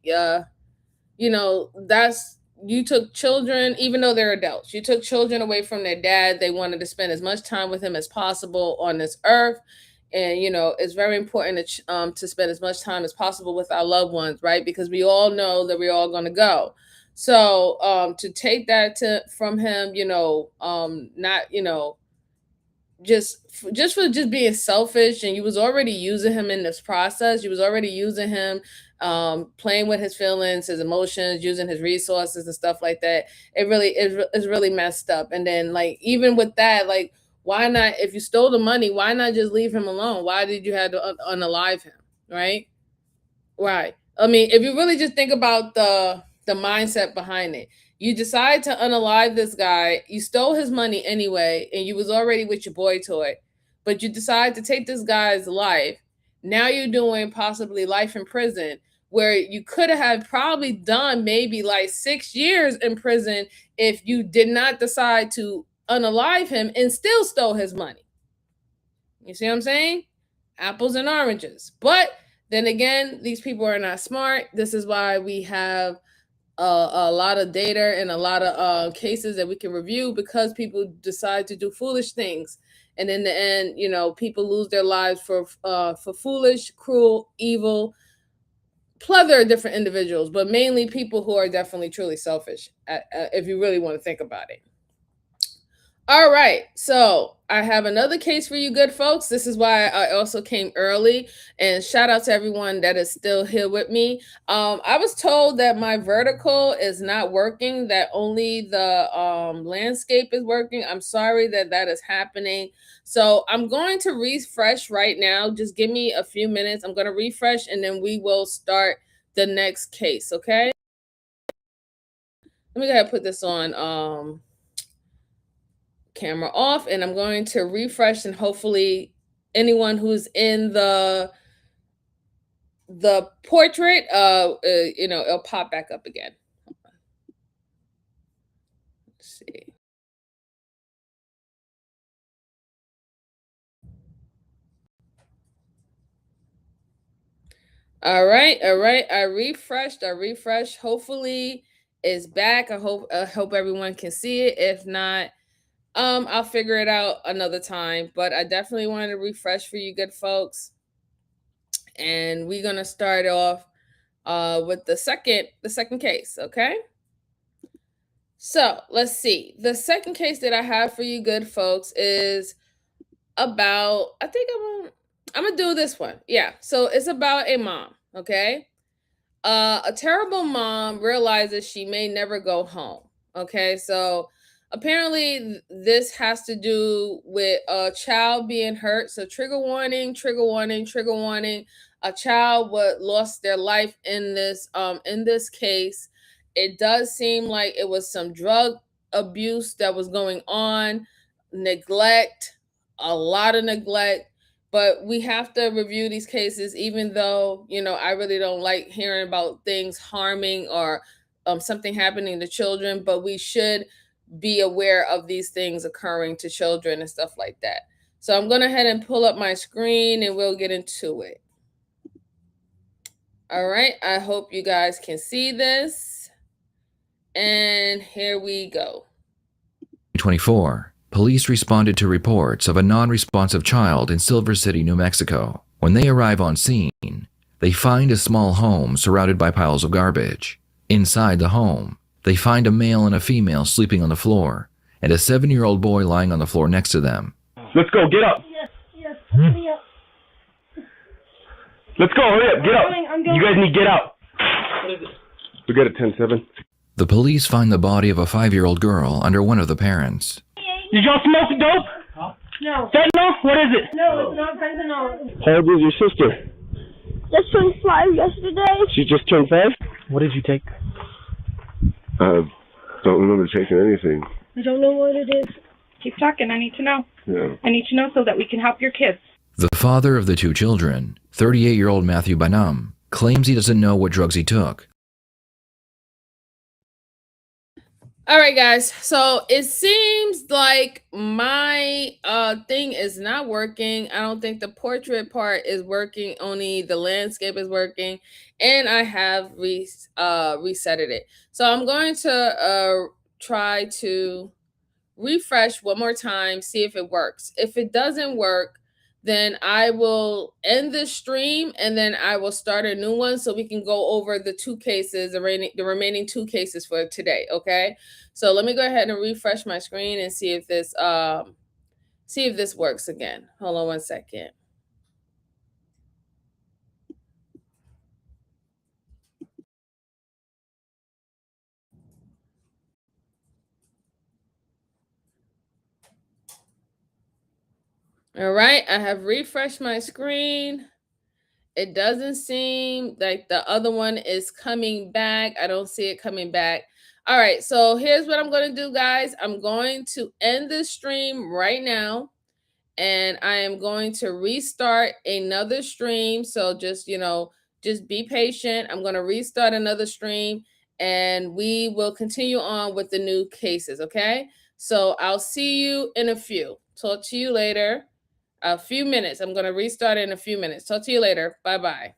You took children, even though they're adults, you took children away from their dad. They wanted to spend as much time with him as possible on this earth. And, it's very important to spend as much time as possible with our loved ones, right? Because we all know that we're all going to go. So to take that from him, not, just for being selfish, and you was already using him in this process. You was already using him, playing with his feelings, his emotions, using his resources and stuff like that. It really is really messed up. And then, like, even with that, like, why not, if you stole the money, why not just leave him alone? Why did you have to unalive him, right? Right. I mean, if you really just think about the mindset behind it, you decide to unalive this guy, you stole his money anyway, and you was already with your boy toy, but you decide to take this guy's life, Now you're doing possibly life in prison, where you could have probably done maybe like 6 years in prison if you did not decide to unalive him and still stole his money. You see what I'm saying? Apples and oranges. But then again, these people are not smart. This is why we have a lot of data and a lot of cases that we can review, because people decide to do foolish things. And in the end, you know, people lose their lives for foolish, cruel, evil, plethora of different individuals, but mainly people who are definitely truly selfish, if you really want to think about it. All right, so I have another case for you good folks. This is why I also came early, and shout out to everyone that is still here with me. I was told that my vertical is not working, that only the landscape is working. I'm sorry that that is happening. So I'm going to refresh right now. Just give me a few minutes. I'm going to refresh, and then we will start the next case, okay? Let me go ahead and put this on camera off, and I'm going to refresh, and hopefully anyone who's in the portrait, you know, it'll pop back up again. Let's see. All right. I refreshed. Hopefully it's back. I hope everyone can see it. If not, I'll figure it out another time. But I definitely wanted to refresh for you good folks. And we're gonna start off with the second case, okay? So let's see. The second case that I have for you good folks is about, I think I'm gonna do this one. Yeah. So it's about a mom, okay? A terrible mom realizes she may never go home. Okay, so apparently this has to do with a child being hurt. So trigger warning, trigger warning, trigger warning. A child lost their life in this case. It does seem like it was some drug abuse that was going on, neglect, a lot of neglect. But we have to review these cases, even though, you know, I really don't like hearing about things harming or something happening to children, but we should be aware of these things occurring to children and stuff like that. So I'm going to head and pull up my screen and we'll get into it. All right, I hope you guys can see this. And here we go. 24. Police responded to reports of a non-responsive child in Silver City, New Mexico. When they arrive on scene, they find a small home surrounded by piles of garbage. Inside the home, they find a male and a female sleeping on the floor, and a 7-year-old boy lying on the floor next to them. Let's go, get up. Yes, hurry up. Let's go, hurry up, get up. I'm going. You guys need to get out. What is it? We got a 10-7. The police find the body of a 5-year-old girl under one of the parents. Did y'all smoke dope? Huh? No. Fentanyl? What is it? No, it's not fentanyl. How old is your sister? Just turned 5 yesterday. She just turned 5? What did you take? Don't remember taking anything. I don't know what it is. Keep talking. I need to know. Yeah. I need to know so that we can help your kids. The father of the 2 children, 38-year-old Matthew Banham, claims he doesn't know what drugs he took. All right, guys. So it seems like my thing is not working. I don't think the portrait part is working. Only the landscape is working, and I have reset it. So I'm going to try to refresh one more time, see if it works. If it doesn't work, then I will end this stream and then I will start a new one so we can go over the 2 cases, the remaining 2 cases for today. Okay. So let me go ahead and refresh my screen and see if this works again. Hold on one second. All right, I have refreshed my screen. It doesn't seem like the other one is coming back. I don't see it coming back. All right, so here's what I'm going to do, guys. I'm going to end this stream right now, and I am going to restart another stream. So just, just be patient. I'm going to restart another stream and we will continue on with the new cases. Okay. So I'll see you in a few. Talk to you later. A few minutes. I'm going to restart in a few minutes. Talk to you later. Bye-bye.